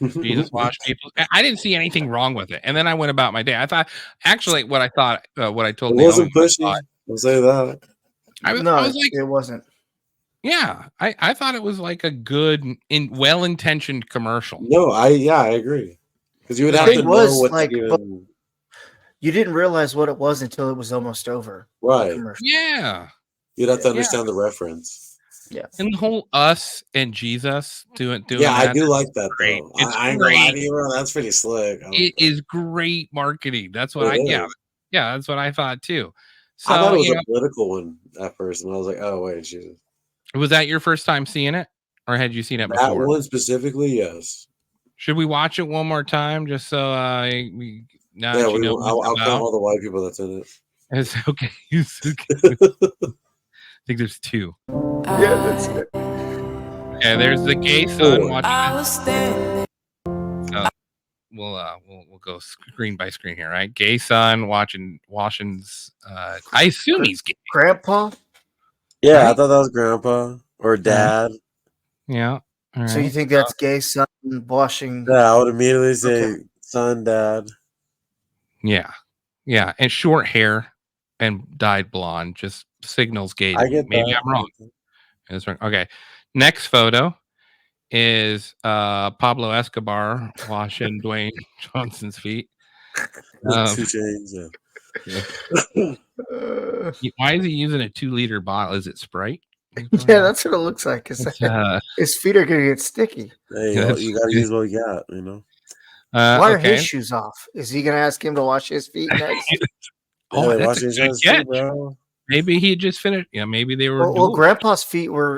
Jesus washed people. I didn't see anything wrong with it. And then I went about my day. I thought, actually, what I told It Naomi wasn't was pushy. I'll say that. I was like, it wasn't. yeah, I thought it was like a good, well-intentioned commercial. No, I agree. Because you would The have thing to know was, what like, to even... you didn't realize what it was until it was almost over. Right. Commercial. Yeah. You'd have to understand the reference. Yeah. And the whole us and Jesus doing Yeah, that, I do like that great. though. It's I ain't gonna lie great. to you, bro. That's pretty slick. It is great marketing. That's what It yeah, is. that's what I thought too. So I thought it was you a know, political one at first, and I was like, "Oh wait, Jesus." was that your first time seeing it, or had you seen it That before? one specifically, yes. Should we watch it one more time just so we now Yeah, that you know what I'll it's count about? all the white people that's in it. It's okay. It's okay. I think there's two. Yeah, that's it. Yeah, there's the gay son I watching. was standing. We'll go screen by screen here, right? Gay son washing's. I assume he's gay. Grandpa. Yeah, I Right? thought that was grandpa or dad. Yeah. All So you right. think that's gay son washing? Yeah, I would immediately say son, dad. Yeah, and short hair and dyed blonde just signals gay. to I me. get Maybe that. I'm wrong. That's right. Okay. Next photo is Pablo Escobar washing Dwayne Johnson's feet. 2 chains. Yeah. Why is he using a 2-liter bottle? Is it Sprite? Yeah, that's what it looks like. His feet are gonna get sticky. Hey, you gotta use what you got, you know. Why are his shoes off? Is he gonna ask him to wash his feet next? That's a good catch. Maybe he just finished. Yeah, maybe they were. Well, Grandpa's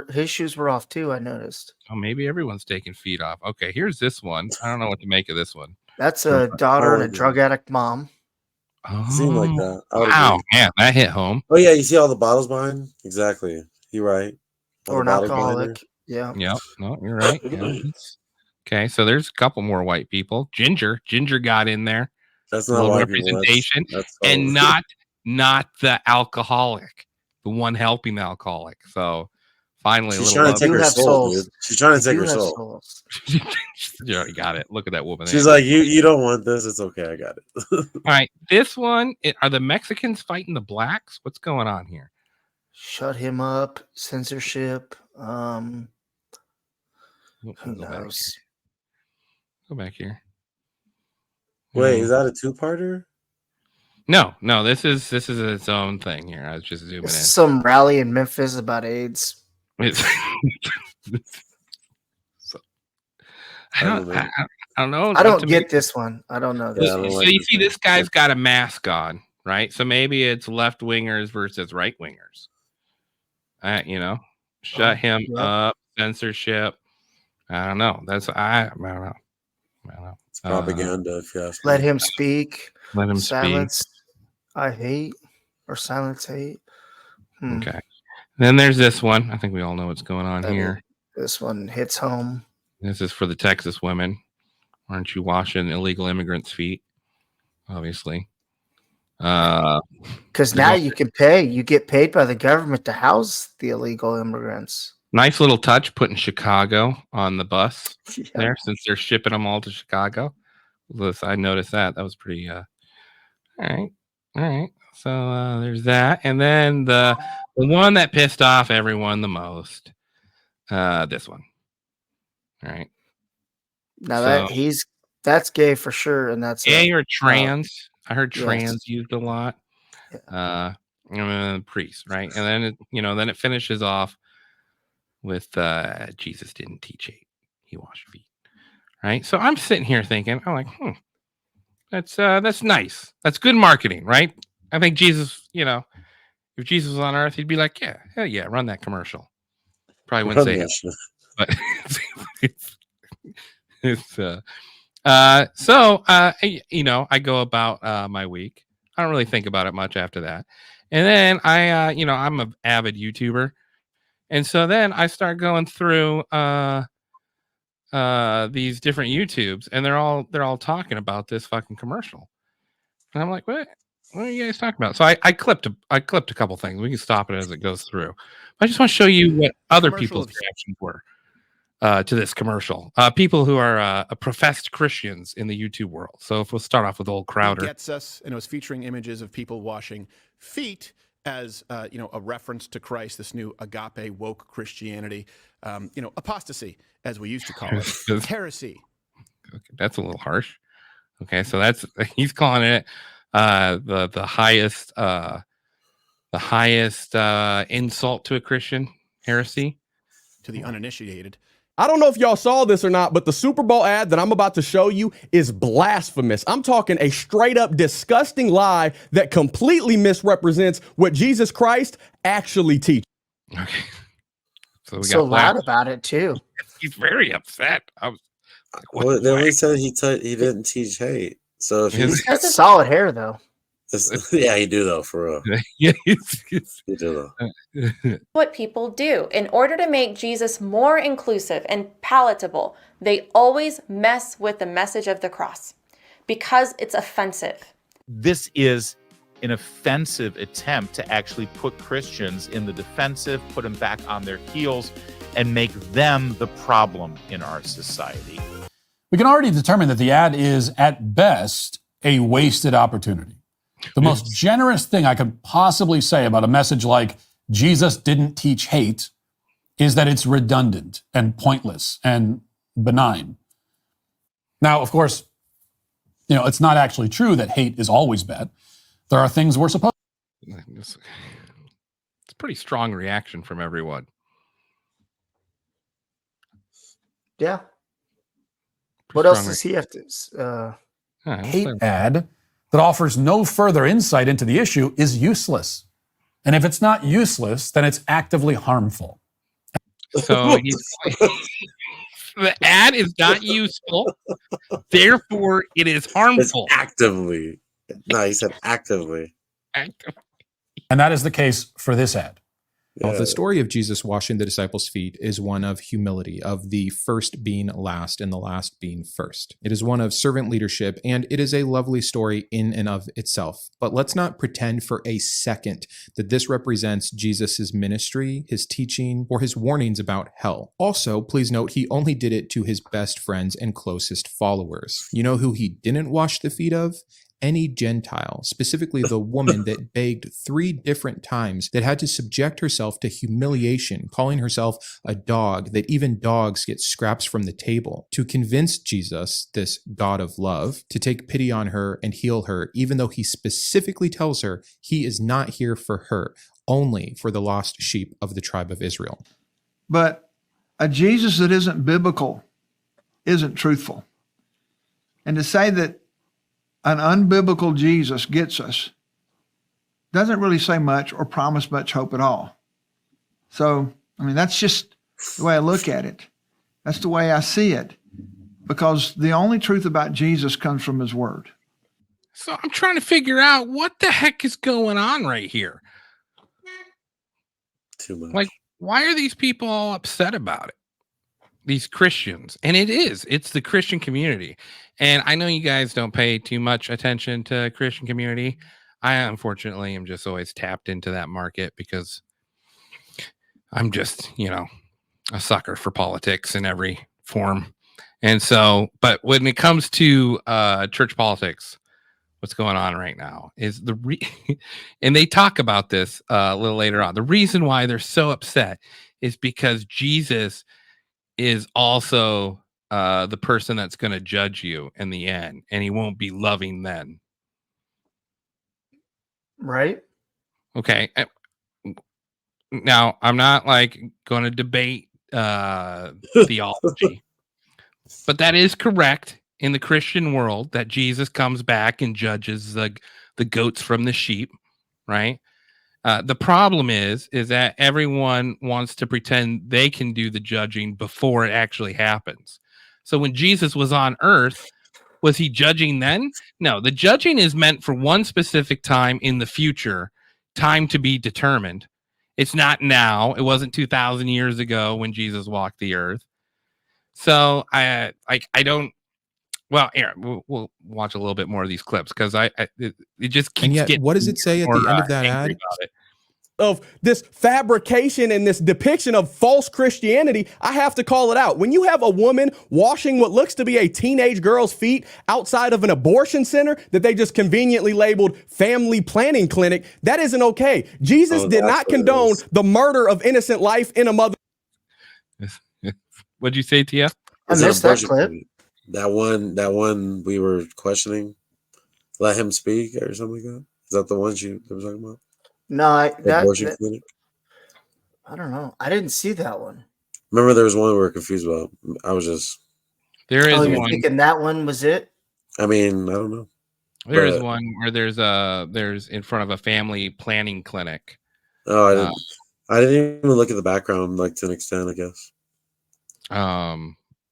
his shoes were off too. I noticed. Oh, maybe everyone's taking feet off. Okay, here's this one. I don't know what to make of this one. That's a daughter and a drug addict mom. Seemed like that. Wow, man, that hit home. Oh yeah, you see all the bottles behind? Exactly. You're right. Or an alcoholic. Yeah. Yep. No, you're right. Yeah. Okay, so there's a couple more white people. Ginger got in there. That's not white representation, that's and not the alcoholic, the one helping the alcoholic. So finally, she's trying to take her soul, dude. She's trying to take her soul. You already got it. Look at that woman. She's like, you don't want this. It's okay. I got it. All right, this one. Are the Mexicans fighting the blacks? What's going on here? Shut him up. Censorship. Who knows? Go back here. Wait, is that a 2-parter? No. This is its own thing here. I was just zooming in. Some rally in Memphis about AIDS. I don't know. I don't get this one. I don't know. So you see, this guy's got a mask on, right? So maybe it's left wingers versus right wingers. Shut him up. Censorship. I don't know. I don't know. It's propaganda. If you ask me. Let him speak. Let him silence. speak. I hate or silence hate. Okay. Then there's this one. I think we all know what's going on here. This one hits home. This is for the Texas women. Aren't you washing illegal immigrants' feet? Obviously. Because now you can pay. You get paid by the government to house the illegal immigrants. Nice little touch putting Chicago on the bus there, since they're shipping them all to Chicago. I noticed that. That was pretty. All right. So there's that, and then the one that pissed off everyone the most. This one. All right. Now that's gay for sure, and that's gay or trans. I heard trans used a lot. Priest, right? And then then it finishes off with Jesus didn't teach hate; he washed feet. Right. So I'm sitting here thinking, I'm like, that's nice. That's good marketing, right? I think Jesus, if Jesus was on Earth, he'd be like, yeah, hell yeah, run that commercial. Probably wouldn't say it, but I go about my week. I don't really think about it much after that, and then I'm an avid YouTuber, and so then I start going through these different YouTubes, and they're all talking about this fucking commercial, and I'm like, what are you guys talking about? So I clipped a couple things. We can stop it as it goes through. I just want to show you what other people's reactions were to this commercial. People who are professed Christians in the YouTube world. So if we'll start off with old Crowder. Gets us, and it was featuring images of people washing feet as a reference to Christ, this new agape woke Christianity, apostasy, as we used to call it, heresy. Okay, that's a little harsh. Okay, so he's calling it the highest insult to a Christian, heresy. To the uninitiated. I don't know if y'all saw this or not, but the Super Bowl ad that I'm about to show you is blasphemous. I'm talking a straight up disgusting lie that completely misrepresents what Jesus Christ actually teaches. Okay. So we so loud about it too. He's very upset. I was like, they only said he didn't teach hate. So if he's got solid hair though. Yeah, you do though, for real. Yeah, you do though. What people do in order to make Jesus more inclusive and palatable, they always mess with the message of the cross because it's offensive. This is an offensive attempt to actually put Christians in the defensive, put them back on their heels, and make them the problem in our society. We can already determine that the ad is, at best, a wasted opportunity. The most generous thing I could possibly say about a message like Jesus didn't teach hate is that it's redundant and pointless and benign. Now, of course, It's not actually true that hate is always bad. There are things we're supposed. It's a pretty strong reaction from everyone. Yeah. What else does he have to? Hate ad that offers no further insight into the issue is useless. And if it's not useless, then it's actively harmful. So the ad is not useful, therefore it is harmful. It's actively. No, he said actively. And that is the case for this ad. Well, the story of Jesus washing the disciples' feet is one of humility, of the first being last and the last being first. It is one of servant leadership, and it is a lovely story in and of itself. But let's not pretend for a second that this represents Jesus's ministry, his teaching, or his warnings about hell. Also, please note, he only did it to his best friends and closest followers. You know who he didn't wash the feet of? Any Gentile, specifically the woman that begged 3 different times, that had to subject herself to humiliation, calling herself a dog, that even dogs get scraps from the table, to convince Jesus, this God of love, to take pity on her and heal her, even though he specifically tells her he is not here for her, only for the lost sheep of the tribe of Israel. But a Jesus that isn't biblical isn't truthful. And to say that an unbiblical Jesus gets us doesn't really say much or promise much hope at all. So, I mean, that's just the way I look at it. That's the way I see it, because the only truth about Jesus comes from his word. So I'm trying to figure out what the heck is going on right here. Too much. Like, why are these people all upset about it? These Christians. And it's the Christian community. And I know you guys don't pay too much attention to Christian community. I unfortunately am just always tapped into that market because I'm just, a sucker for politics in every form. And so, but when it comes to church politics, what's going on right now is and they talk about this a little later on. The reason why they're so upset is because Jesus is also the person that's going to judge you in the end, and he won't be loving then. Right. Okay. Now, I'm not going to debate theology, but that is correct in the Christian world that Jesus comes back and judges the goats from the sheep, right? The problem is that everyone wants to pretend they can do the judging before it actually happens. So when Jesus was on earth, was he judging then? No, the judging is meant for one specific time in the future, time to be determined. It's not now. It wasn't 2,000 years ago when Jesus walked the earth. So I don't. Well, Aaron, we'll watch a little bit more of these clips because it just keeps and yet, getting what does it say at the end of that ad? Of this fabrication and this depiction of false Christianity, I have to call it out. When you have a woman washing what looks to be a teenage girl's feet outside of an abortion center that they just conveniently labeled family planning clinic, that isn't okay. Jesus did not condone the murder of innocent life in a mother. What'd you say, Tia? I missed that clip. That one we were questioning. Let him speak or something like that. Is that the one you were talking about? No, I clinic? I don't know. I didn't see that one. Remember, there was one we were confused about. I was just. There is you're one. thinking that one was it? I mean, I don't know. There is one where there's in front of a family planning clinic. Oh, I didn't even look at the background to an extent, I guess.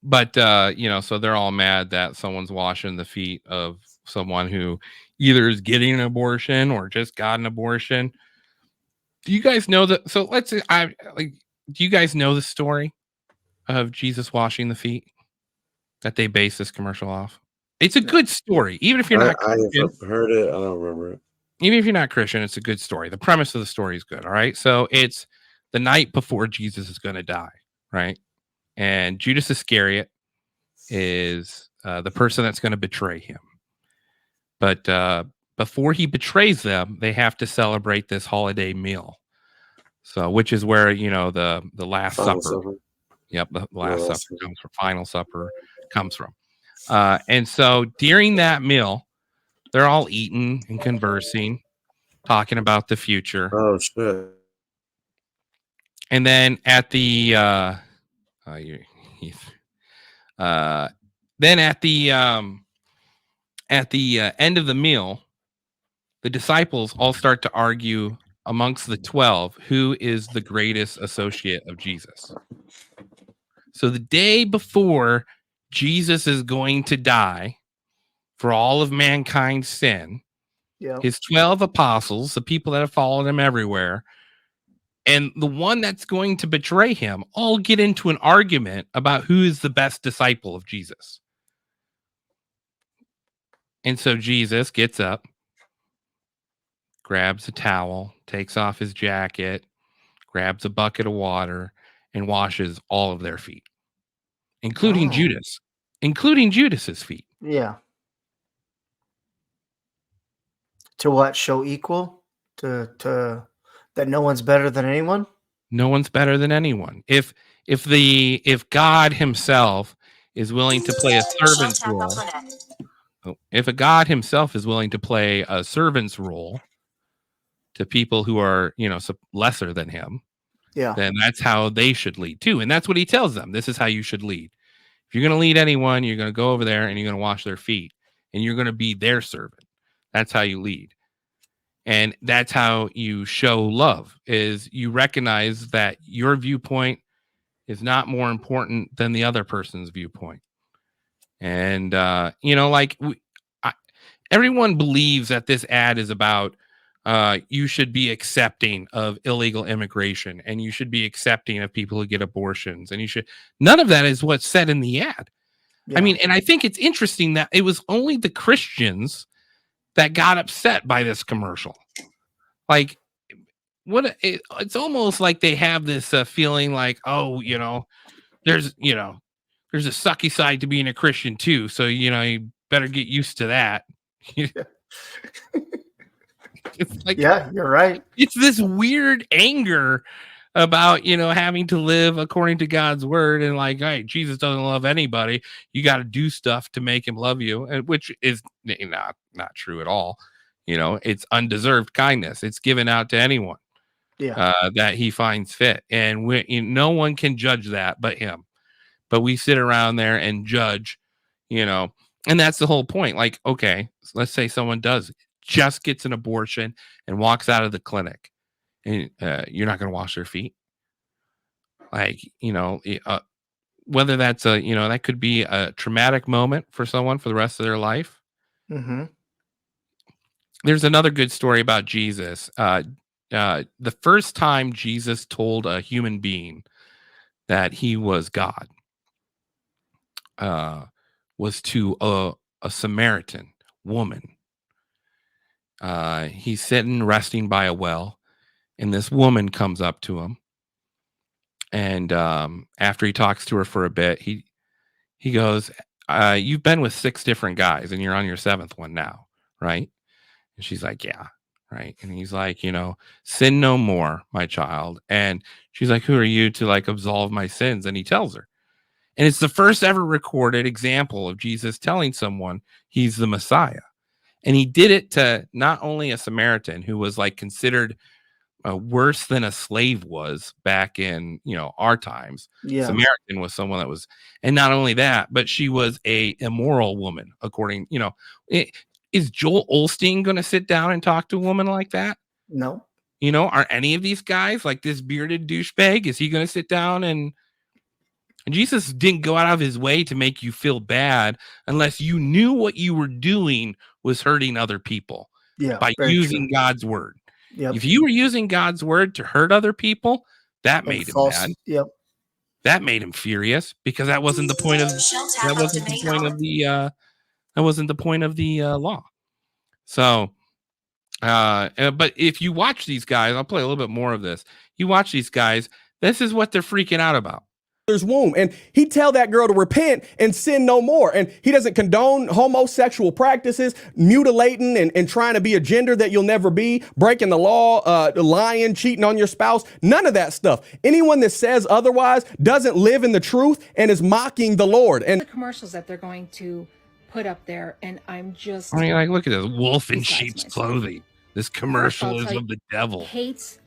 But so they're all mad that someone's washing the feet of someone who either is getting an abortion or just got an abortion. Do you guys know that? So do you guys know the story of Jesus washing the feet that they base this commercial off? It's a good story, even if you're not Christian. I've heard it. I don't remember it. Even if you're not Christian, it's a good story. The premise of the story is good. All right. So it's the night before Jesus is going to die. Right. And Judas Iscariot is the person that's going to betray him. But before he betrays them, they have to celebrate this holiday meal. So, which is where the Last Supper. Yep, the Last Supper comes from. Final Supper comes from. And so during that meal, they're all eating and conversing, talking about the future. Oh shit! And then at the end of the meal, the disciples all start to argue amongst the 12 who is the greatest associate of Jesus. So the day before Jesus is going to die for all of mankind's sin, his 12 apostles, the people that have followed him everywhere, and the one that's going to betray him, all get into an argument about who is the best disciple of Jesus. And so Jesus gets up, grabs a towel, takes off his jacket, grabs a bucket of water, and washes all of their feet, including Judas's feet. Yeah. To what? Show equal? To that no one's better than anyone? No one's better than anyone. If God himself is willing to play a servant's role, if a God himself is willing to play a servant's role to people who are, lesser than him, then that's how they should lead too. And that's what he tells them. This is how you should lead. If you're going to lead anyone, you're going to go over there and you're going to wash their feet and you're going to be their servant. That's how you lead. And that's how you show love, is you recognize that your viewpoint is not more important than the other person's viewpoint. And, everyone believes that this ad is about you should be accepting of illegal immigration and you should be accepting of people who get abortions. And none of that is what's said in the ad. Yeah. I mean, and I think it's interesting that it was only the Christians that got upset by this commercial. Like, it's almost like they have this feeling like, oh, there's a sucky side to being a Christian too. So, you better get used to that. It's like, yeah, you're right. It's this weird anger about, having to live according to God's word, and like, hey, Jesus doesn't love anybody. You got to do stuff to make him love you, which is not true at all. It's undeserved kindness. It's given out to anyone that he finds fit. And no one can judge that but him. But we sit around there and judge, and that's the whole point. Like, okay, let's say someone just gets an abortion and walks out of the clinic, and you're not going to wash their feet. Like, whether that's that could be a traumatic moment for someone for the rest of their life. Mm-hmm. There's another good story about Jesus. The first time Jesus told a human being that he was God was to a Samaritan woman. He's sitting resting by a well, and this woman comes up to him, and after he talks to her for a bit, he goes, you've been with 6 different guys and you're on your 7th one now, right? And she's like, yeah, right. And he's like, sin no more, my child. And she's like, who are you to like absolve my sins? And he tells her. And it's the first ever recorded example of Jesus telling someone he's the Messiah. And he did it to not only a Samaritan who was like considered worse than a slave was back in, our times. Yeah. Samaritan was someone that was, and not only that, but she was a immoral woman, according, is Joel Osteen going to sit down and talk to a woman like that? No. Are any of these guys like this bearded douchebag? Is he going to sit down and Jesus didn't go out of his way to make you feel bad unless you knew what you were doing was hurting other people by using God's word. Yep. If you were using God's word to hurt other people, that made him mad. Yep. That made him furious because that wasn't the point of the law. So, but if you watch these guys, I'll play a little bit more of this. You watch these guys, this is what they're freaking out about. womb, and he'd tell that girl to repent and sin no more. And he doesn't condone homosexual practices, mutilating and trying to be a gender that you'll never be, breaking the law, lying, cheating on your spouse, none of that stuff. Anyone that says otherwise doesn't live in the truth and is mocking the Lord. And the commercials that they're going to put up there, and I'm just, I mean, like, look at this wolf in sheep's clothing. This commercial is of the devil. Hates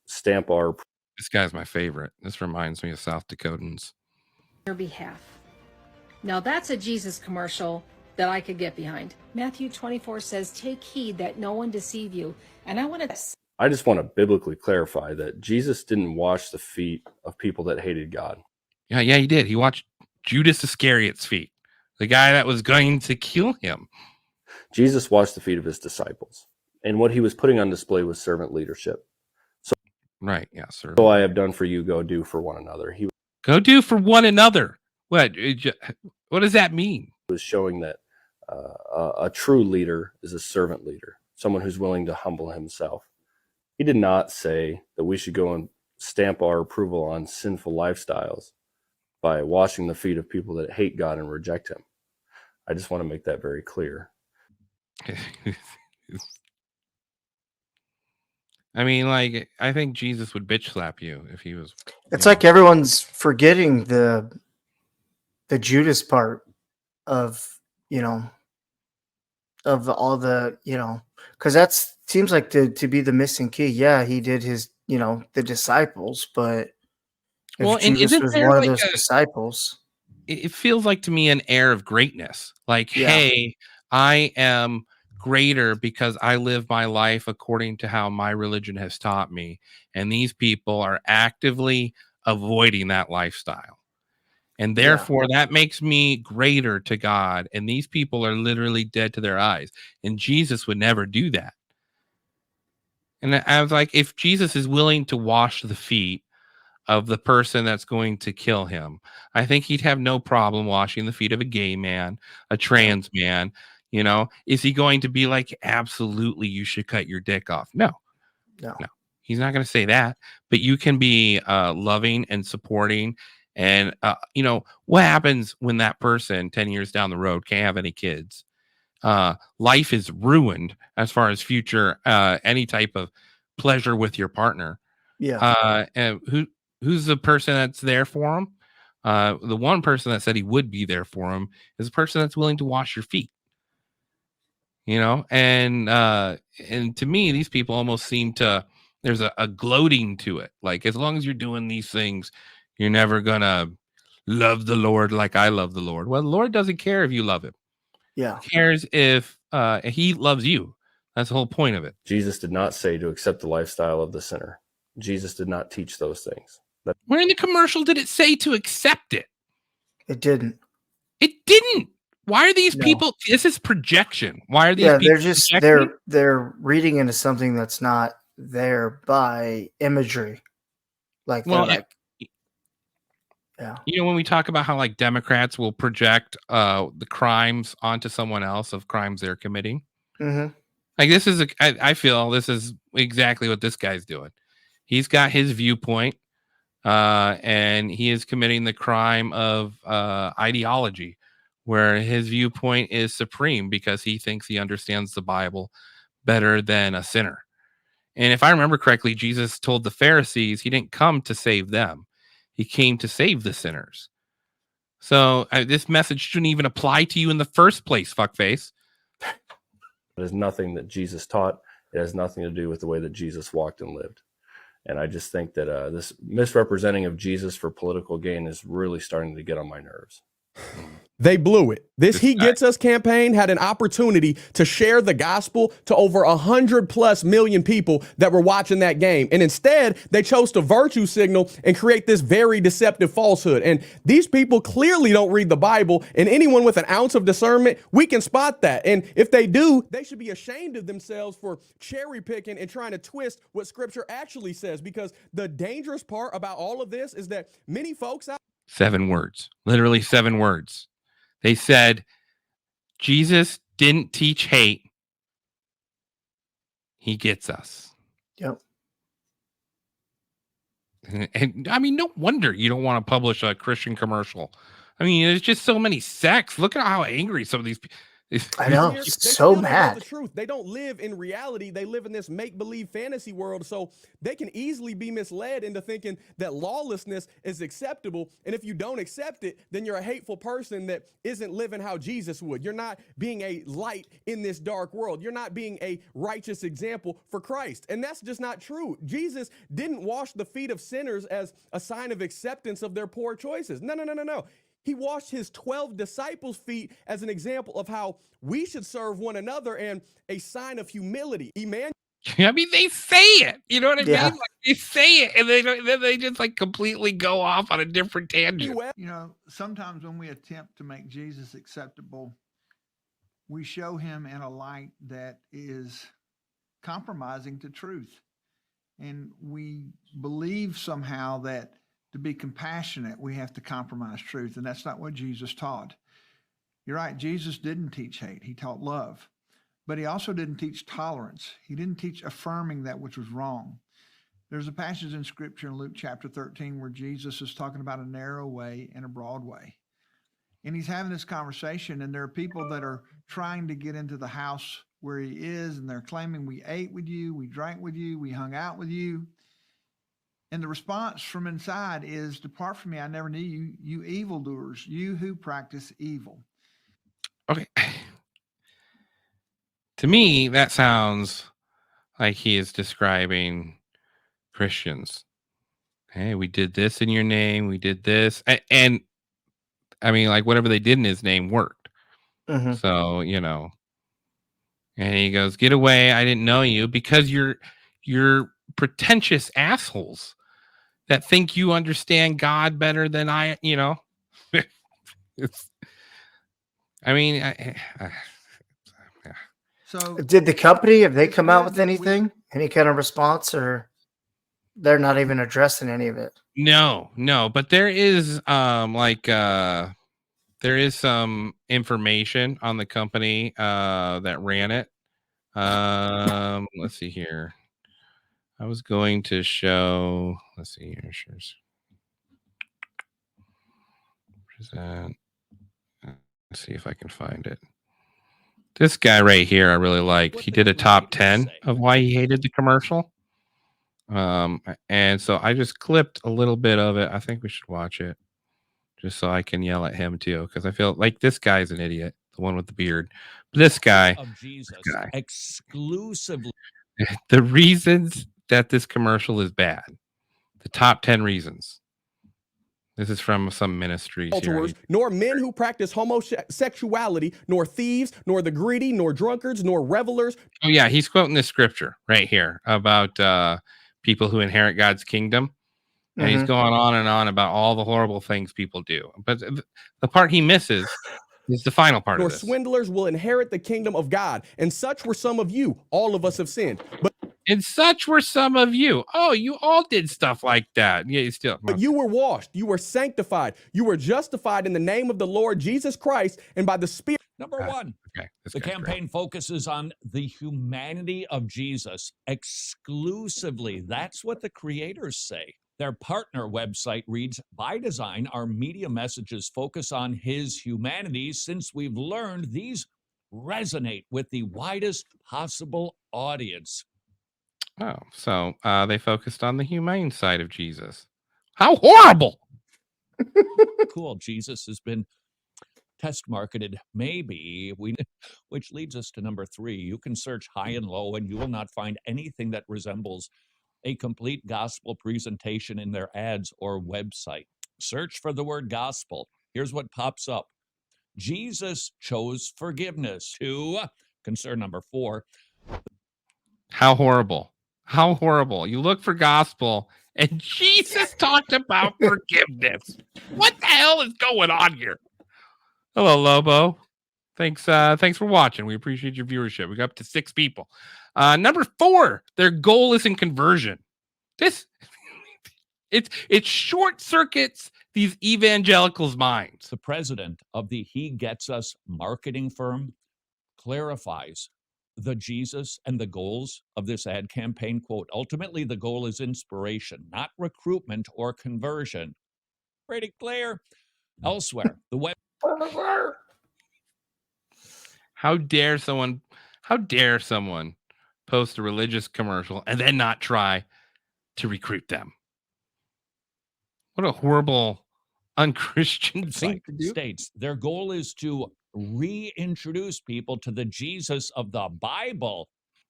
stamp our. This guy's my favorite. This reminds me of South Dakotans. Your behalf. Now that's a Jesus commercial that I could get behind. Matthew 24 says, "Take heed that no one deceive you." And I just want to biblically clarify that Jesus didn't wash the feet of people that hated God. Yeah, he did. He washed Judas Iscariot's feet, the guy that was going to kill him. Jesus washed the feet of his disciples, and what he was putting on display was servant leadership. Right, yeah, sir. So I have done for you, go do for one another. He Go do for one another. What does that mean? was showing that a true leader is a servant leader, someone who's willing to humble himself. He did not say that we should go and stamp our approval on sinful lifestyles by washing the feet of people that hate God and reject him. I just want to make that very clear. I mean, like, I think Jesus would bitch slap you if he was. It's like everyone's forgetting the Judas part of, of all the, because that seems like to be the missing key. Yeah, he did his, the disciples, but if Well, and Judas isn't was there one like of those disciples. it feels like to me an air of greatness. Like, Yeah. hey, I am greater because I live my life according to how my religion has taught me. And these people are actively avoiding that lifestyle. And therefore, that makes me greater to God. And these people are literally dead to their eyes. And Jesus would never do that. And I was like, if Jesus is willing to wash the feet of the person that's going to kill him, I think he'd have no problem washing the feet of a gay man, a trans man. Is he going to be like, absolutely, you should cut your dick off? No. He's not going to say that. But you can be loving and supporting. And, what happens when that person 10 years down the road can't have any kids? Life is ruined as far as future, any type of pleasure with your partner. Yeah. And who's the person that's there for him? The one person that said he would be there for him is a person that's willing to wash your feet. And to me, these people almost seem to, there's a gloating to it. Like, as long as you're doing these things, you're never gonna love the Lord like I love the Lord. Well, the Lord doesn't care if you love him. Yeah. He cares if he loves you. That's the whole point of it. Jesus did not say to accept the lifestyle of the sinner. Jesus did not teach those things. Where in the commercial did it say to accept it? It didn't. It didn't. Why are these people? This is projection. Why are these people? They're just projecting? they're reading into something that's not there by imagery. Like, Well, yeah. When we talk about how like Democrats will project the crimes onto someone else of crimes they're committing. Mm-hmm. Like, this is I feel this is exactly what this guy's doing. He's got his viewpoint, and he is committing the crime of ideology, where his viewpoint is supreme because he thinks he understands the Bible better than a sinner. And if I remember correctly, Jesus told the Pharisees he didn't come to save them. He came to save the sinners. So this message shouldn't even apply to you in the first place, fuckface. It is nothing that Jesus taught. It has nothing to do with the way that Jesus walked and lived. And I just think that this misrepresenting of Jesus for political gain is really starting to get on my nerves. They blew it. This He Gets Us campaign had an opportunity to share the gospel to over 100+ million people that were watching that game. And instead, they chose to virtue signal and create this very deceptive falsehood. And these people clearly don't read the Bible. And anyone with an ounce of discernment, we can spot that. And if they do, they should be ashamed of themselves for cherry picking and trying to twist what Scripture actually says. Because the dangerous part about all of this is that many folks out 7 words, literally 7 words. They said, Jesus didn't teach hate. He gets us. Yep. And I mean, no wonder you don't want to publish a Christian commercial. I mean, there's just so many sects. Look at how angry some of these people. I know. They So still don't know mad. the truth. They don't live in reality. They live in this make-believe fantasy world. So they can easily be misled into thinking that lawlessness is acceptable. And if you don't accept it, then you're a hateful person that isn't living how Jesus would. You're not being a light in this dark world. You're not being a righteous example for Christ. And that's just not true. Jesus didn't wash the feet of sinners as a sign of acceptance of their poor choices. No. He washed his 12 disciples' feet as an example of how we should serve one another and a sign of humility. Emmanuel. I mean, they say it. You know what I Yeah. mean? Like, they say it, and then they just like completely go off on a different tangent. You know, sometimes when we attempt to make Jesus acceptable, we show him in a light that is compromising to truth. And we believe somehow that to be compassionate, we have to compromise truth. And that's not what Jesus taught. You're right. Jesus didn't teach hate. He taught love, but he also didn't teach tolerance. He didn't teach affirming that which was wrong. There's a passage in scripture in Luke chapter 13 where Jesus is talking about a narrow way and a broad way. And he's having this conversation, and there are people that are trying to get into the house where he is, and they're claiming, we ate with you, we drank with you, we hung out with you. And the response from inside is, depart from me, I never knew you, you evildoers, you who practice evil. Okay. To me, that sounds like he is describing Christians. Hey, we did this in your name. We did this. And I mean, like, whatever they did in his name worked. Mhm. So, you know, and he goes, get away. I didn't know you, because you're pretentious assholes that think you understand God better than I, you know. It's, I mean, yeah. So Did the company, have they come out with anything? Any kind of response, or they're not even addressing any of it? No, but there is there is some information on the company that ran it. Let's see here. I was going to show, let's see here, present. Let's see if I can find it. This guy right here I really liked. He did a top 10 of why he hated the commercial. And so I just clipped a little bit of it. I think we should watch it just so I can yell at him too, because I feel like this guy's an idiot, the one with the beard. But this guy, exclusively. The reasons that this commercial is bad, the top 10 reasons. This is from some ministries here. Adulterers, nor men who practice homosexuality, nor thieves, nor the greedy, nor drunkards, nor revelers. Oh yeah, he's quoting this scripture right here about people who inherit God's kingdom. And he's going on and on about all the horrible things people do. But the part he misses is the final part Nor of this. swindlers will inherit the kingdom of God. And such were some of you. All of us have sinned. And such were some of you. Oh, you all did stuff like that. Yeah, you still. But you were washed. You were sanctified. You were justified in the name of the Lord Jesus Christ and by the Spirit. Number one, the campaign focuses on the humanity of Jesus exclusively. That's what the creators say. Their partner website reads, by design, our media messages focus on his humanity, since we've learned these resonate with the widest possible audience. Oh, so they focused on the humane side of Jesus. How horrible! Cool. Jesus has been test marketed. Maybe which leads us to number 3. You can search high and low, and you will not find anything that resembles a complete gospel presentation in their ads or website. Search for the word gospel. Here's what pops up. Jesus chose forgiveness. Concern number 4. How horrible. How horrible. You look for gospel, and Jesus talked about forgiveness. What the hell is going on here? Hello, Lobo. Thanks for watching. We appreciate your viewership. We got up to 6 people. Number 4, their goal isn't conversion. It short circuits these evangelicals' minds. The president of the He Gets Us marketing firm clarifies the Jesus and the goals of this ad campaign. Quote, ultimately, the goal is inspiration, not recruitment or conversion. Pretty clear. Elsewhere, the web. How dare someone post a religious commercial and then not try to recruit them? What a horrible, unchristian thing to do. States their goal is to reintroduce people to the Jesus of the Bible.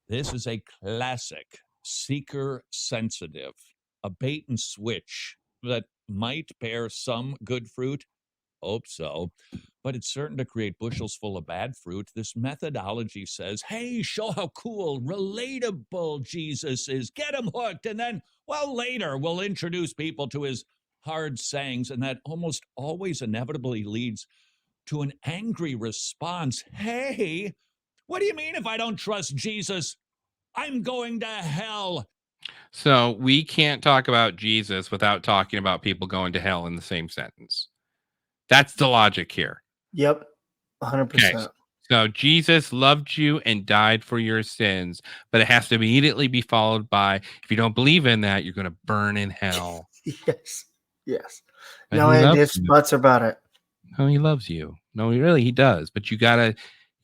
This is a classic seeker sensitive, a bait and switch that might bear some good fruit. Hope so. But it's certain to create bushels full of bad fruit. This methodology says, hey, show how cool, relatable Jesus is. Get him hooked. And then, well, later we'll introduce people to his hard sayings. And that almost always inevitably leads to an angry response. Hey, what do you mean if I don't trust Jesus, I'm going to hell? So we can't talk about Jesus without talking about people going to hell in the same sentence. That's the logic here. Yep, 100%. Okay. So Jesus loved you and died for your sins, but it has to immediately be followed by, if you don't believe in that, you're going to burn in hell. Yes, yes. But No, he and loves ifs, you. buts about it. No, he loves you. No, he does. But you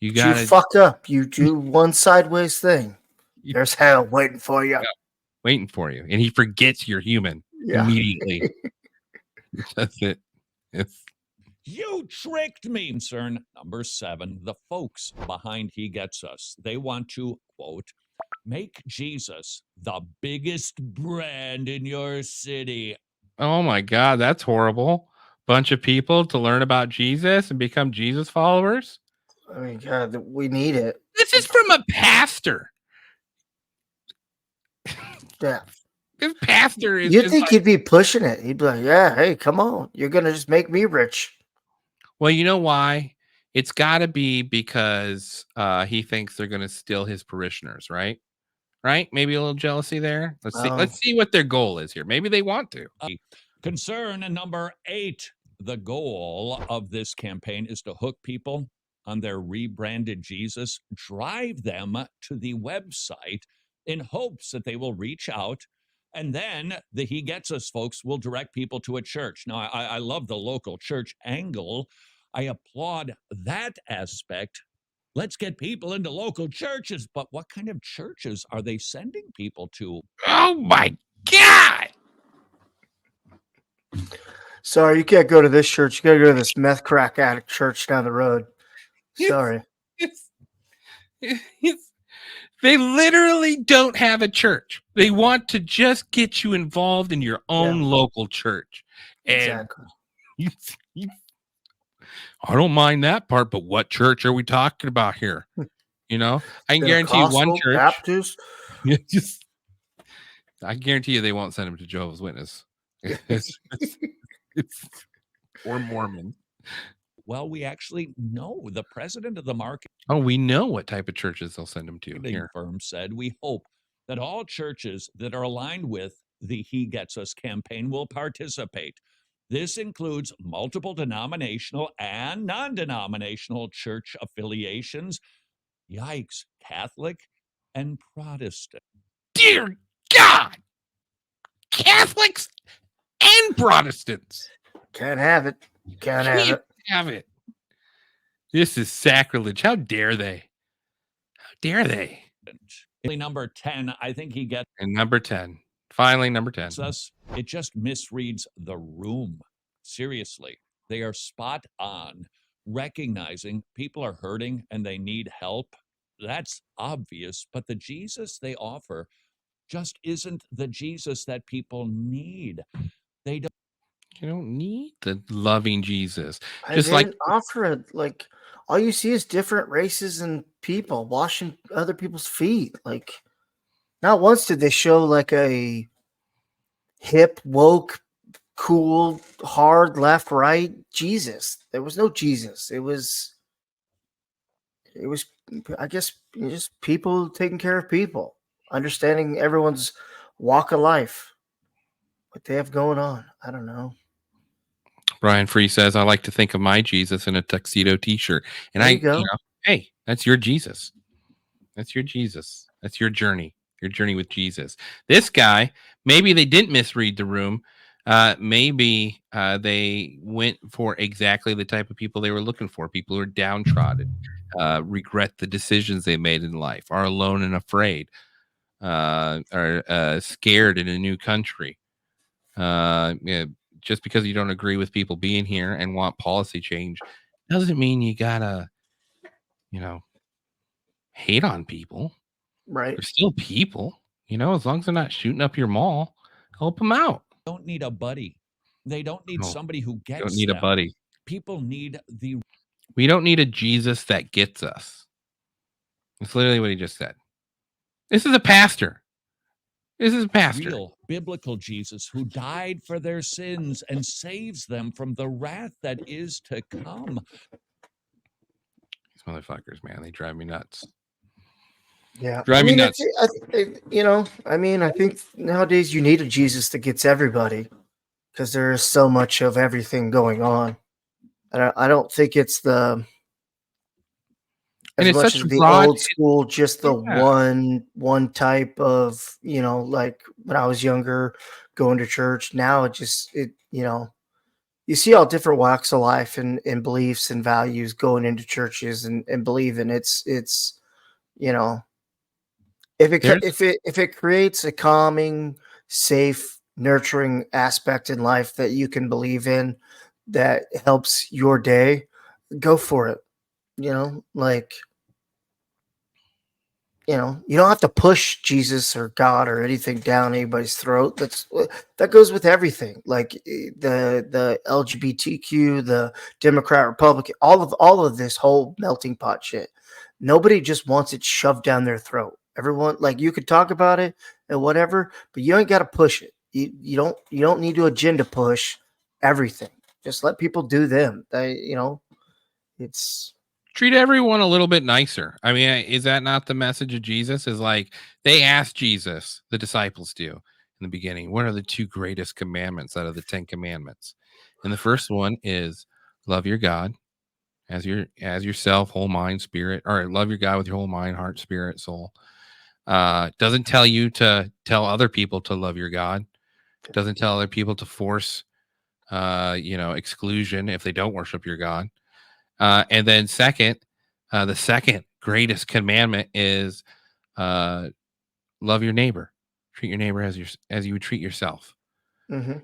You fucked up. You do one sideways thing. There's hell waiting for you. waiting for you. And he forgets you're human immediately. That's it. You tricked me. Concern number 7, the folks behind He Gets Us. They want to, quote, make Jesus the biggest brand in your city. Oh my God, that's horrible. Bunch of people to learn about Jesus and become Jesus followers. I mean, God, we need it. This is from a pastor. Yeah. This pastor is. You'd think he'd be pushing it. He'd be like, yeah, hey, come on. You're going to just make me rich. Well, you know why? It's got to be because he thinks they're going to steal his parishioners, right? Right? Maybe a little jealousy there. Let's see what their goal is here. Maybe they want to. Concern number 8. The goal of this campaign is to hook people on their rebranded Jesus, drive them to the website in hopes that they will reach out. And then the He Gets Us folks will direct people to a church. Now, I love the local church angle. I applaud that aspect. Let's get people into local churches. But what kind of churches are they sending people to? Oh, my God. Sorry, you can't go to this church. You got to go to this meth crack addict church down the road. Sorry. They literally don't have a church. They want to just get you involved in your own local church. And exactly. I don't mind that part, but what church are we talking about here? You know, I can guarantee you one church. Baptist? I guarantee you they won't send them to Jehovah's Witness. Or Mormon. Well, we actually know the president of the market. Oh, we know what type of churches they'll send them to. The firm said, we hope that all churches that are aligned with the He Gets Us campaign will participate. This includes multiple denominational and non-denominational church affiliations. Yikes, Catholic and Protestant. Dear God! Catholics and Protestants. Can't have it. Can't have it. This is sacrilege. How dare they? How dare they? Number 10, I think he gets. And number 10. Finally, number 10. It just misreads the room. Seriously. They are spot on, recognizing people are hurting and they need help. That's obvious, but the Jesus they offer just isn't the Jesus that people need. They don't. You don't need the loving Jesus. Just like offer it. Like all you see is different races and people washing other people's feet. Like not once did they show like a hip, woke, cool, hard, left, right Jesus. There was no Jesus. It was I guess just people taking care of people, understanding everyone's walk of life, what they have going on. I don't know. Brian Free says, I like to think of my Jesus in a tuxedo t-shirt. And there you go. Hey, that's your Jesus. That's your Jesus. That's your journey with Jesus. This guy, maybe they didn't misread the room. Maybe they went for exactly the type of people they were looking for. People who are downtrodden, regret the decisions they made in life, are alone and afraid, are scared in a new country. Just because you don't agree with people being here and want policy change doesn't mean you gotta, hate on people. Right. They're still people, as long as they're not shooting up your mall, help them out. Don't need a buddy. They don't need No, somebody who gets don't need a them. buddy. People need the We don't need a Jesus that gets us. That's literally what he just said. This is a pastor. This is a pastor. real biblical Jesus who died for their sins and saves them from the wrath that is to come. These motherfuckers, man, they drive me nuts. Yeah, Drive me nuts. I think nowadays you need a Jesus that gets everybody, because there is so much of everything going on, and I don't think it's And as it's much such as a the broad- old school, just the Yeah. one type of, like when I was younger, going to church. Now you see all different walks of life and beliefs and values going into churches and believing it's if it creates a calming, safe, nurturing aspect in life that you can believe in that helps your day, go for it. You don't have to push Jesus or God or anything down anybody's throat. That goes with everything. Like the LGBTQ, the Democrat, Republican, all of this whole melting pot shit. Nobody just wants it shoved down their throat. Everyone, like, you could talk about it and whatever, but you ain't got to push it. You don't need to agenda push everything. Just let people do them. It's Treat everyone a little bit nicer. I mean, is that not the message of Jesus? Is like they asked Jesus, the disciples do in the beginning, what are the two greatest commandments out of the 10 commandments? And the first one is love your God as yourself, whole mind, spirit, or love your God with your whole mind, heart, spirit, soul. Doesn't tell you to tell other people to love your God. Doesn't tell other people to force, exclusion if they don't worship your God. And then the second greatest commandment is love your neighbor. Treat your neighbor as you would treat yourself. Mm-hmm.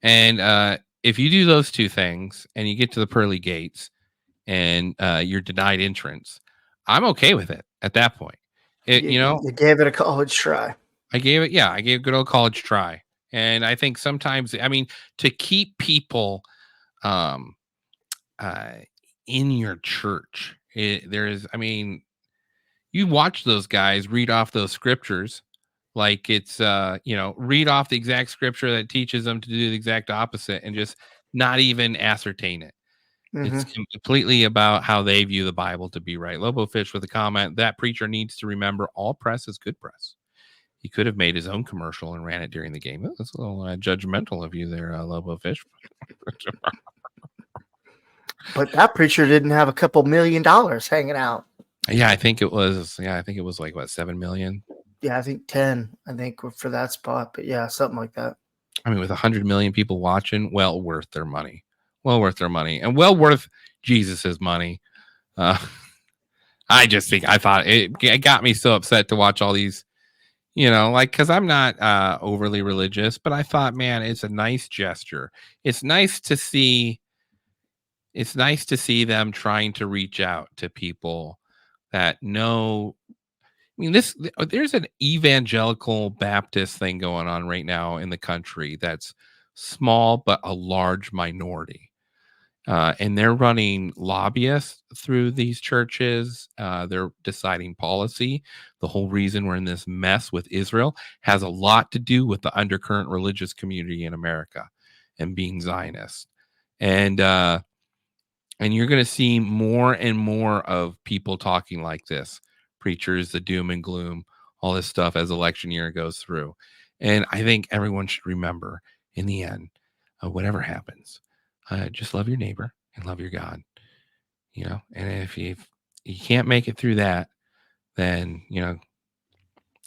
And if you do those two things and you get to the pearly gates and you're denied entrance, I'm okay with it at that point. You gave it a college try. I gave a good old college try. And I think sometimes, to keep people in your church, you watch those guys read off those scriptures like it's, read off the exact scripture that teaches them to do the exact opposite and just not even ascertain it. Mm-hmm. It's completely about how they view the Bible to be right. Lobo Fish with a comment, that preacher needs to remember all press is good press. He could have made his own commercial and ran it during the game. That's a little judgmental of you there, Lobo Fish. But that preacher didn't have a couple $1 million hanging out. Yeah, I think it was like what, 7 million? Yeah, I think 10, for that spot. But yeah, something like that. With 100 million people watching, well worth their money. And well worth Jesus's money. I thought it got me so upset to watch all these, because I'm not overly religious, but I thought, man, it's a nice gesture. It's nice to see them trying to reach out to people that know. There's an evangelical Baptist thing going on right now in the country that's small, but a large minority. And they're running lobbyists through these churches. They're deciding policy. The whole reason we're in this mess with Israel has a lot to do with the undercurrent religious community in America and being Zionist. And you're going to see more and more of people talking like this. Preachers, the doom and gloom, all this stuff as election year goes through. And I think everyone should remember in the end, whatever happens, just love your neighbor and love your God, and if you can't make it through that, then, you know,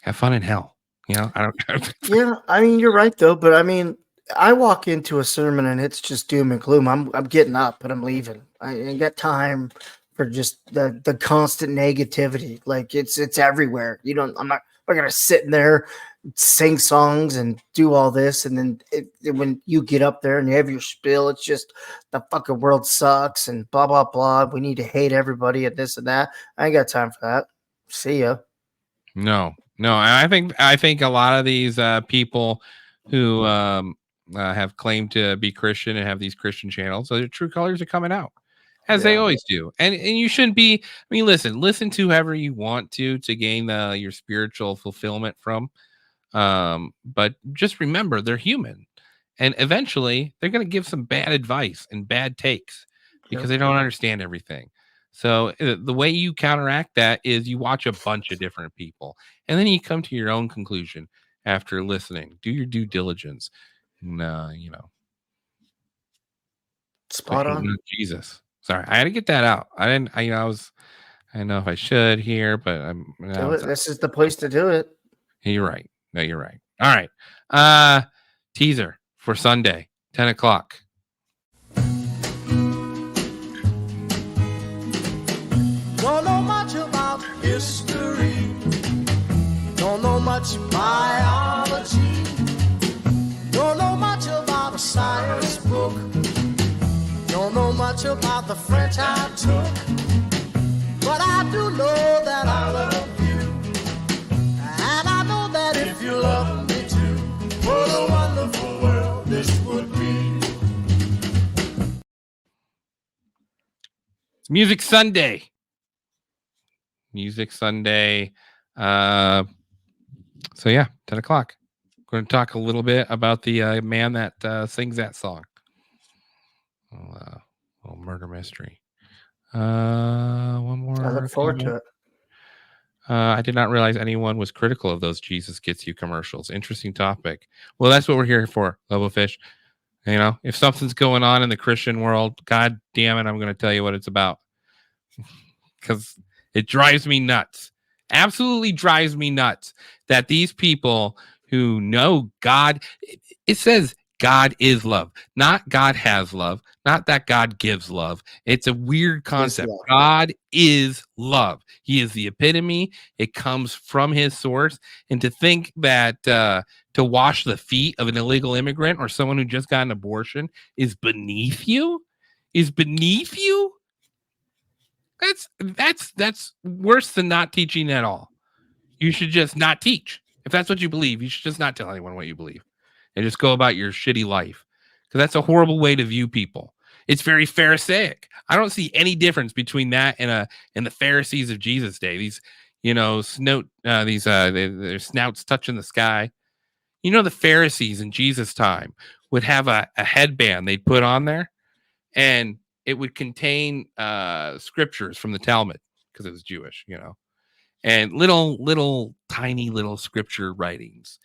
have fun in hell. You know, I don't. Yeah, I mean, you're right though, but I mean, I walk into a sermon and it's just doom and gloom. I'm getting up and I'm leaving. I ain't got time for just the constant negativity. Like it's everywhere. I'm not gonna sit in there, sing songs and do all this, and then when you get up there and you have your spiel, it's just the fucking world sucks and blah blah blah. We need to hate everybody and this and that. I ain't got time for that. See ya. No. I think a lot of these people who have claimed to be Christian and have these Christian channels, so their true colors are coming out, as they always do. And you shouldn't be. I mean, listen to whoever you want to gain your spiritual fulfillment from. But just remember, they're human, and eventually they're going to give some bad advice and bad takes because they don't understand everything. So the way you counteract that is you watch a bunch of different people, and then you come to your own conclusion after listening. Do your due diligence. And, spot on. Jesus. Sorry, I had to get that out. I don't know if I should here, but I'm. This is the place to do it. You're right. No, you're right. All right. Teaser for Sunday, 10 o'clock. Don't know much about history. Don't know much biology. Don't know much about a science book. Don't know much about the French I took. But I do know that I love you. And I know that if you love me too, what a wonderful world this would be. It's Music Sunday. Music Sunday. So yeah, 10 o'clock. We're going to talk a little bit about the man that sings that song. Little murder mystery. One more. I look forward to it. I did not realize anyone was critical of those Jesus Gets You commercials. Interesting topic. Well, that's what we're here for, Level Fish. You know, if something's going on in the Christian world, God damn it, I'm going to tell you what it's about. Because it drives me nuts. Absolutely drives me nuts that these people who know God, it says God is love, not God has love, not that God gives love. It's a weird concept. God is love. He is the epitome. It comes from his source. And to think that to wash the feet of an illegal immigrant or someone who just got an abortion is beneath you, that's worse than not teaching at all. You should just not teach. If that's what you believe, you should just not tell anyone what you believe and just go about your shitty life, because that's a horrible way to view people. It's very Pharisaic. I don't see any difference between that and the Pharisees of Jesus' day. These, their snouts touching the sky. The Pharisees in Jesus' time would have a headband they'd put on there, and it would contain scriptures from the Talmud, because it was Jewish, and little tiny scripture writings.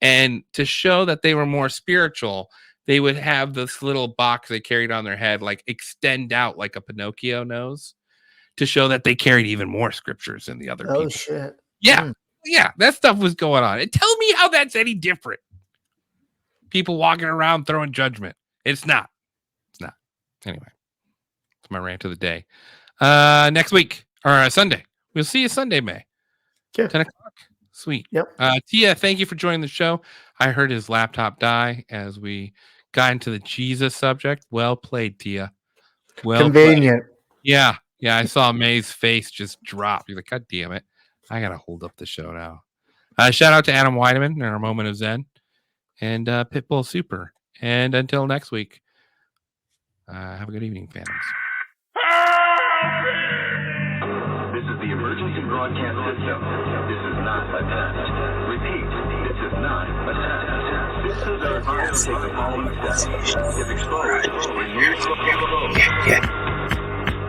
And to show that they were more spiritual, they would have this little box they carried on their head, like extend out like a Pinocchio nose, to show that they carried even more scriptures than the other people. Oh, shit. Yeah. Yeah. That stuff was going on. And tell me how that's any different. People walking around throwing judgment. It's not. Anyway, it's my rant of the day. Next week, or Sunday. We'll see you Sunday, May. Yeah. 10 o'clock. Sweet. Yep. Tia, thank you for joining the show. I heard his laptop die as we got into the Jesus subject. Well played, Tia. Well Convenient. played. Yeah. I saw May's face just drop. You're like, God damn it. I got to hold up the show now. Shout out to Adam Weideman in our moment of Zen and Pitbull Super. And until next week, have a good evening, fans. This is the emergency broadcast system. This is not a test. Repeat, this is not a test. This is our advice. Take the following steps. If exposed, remove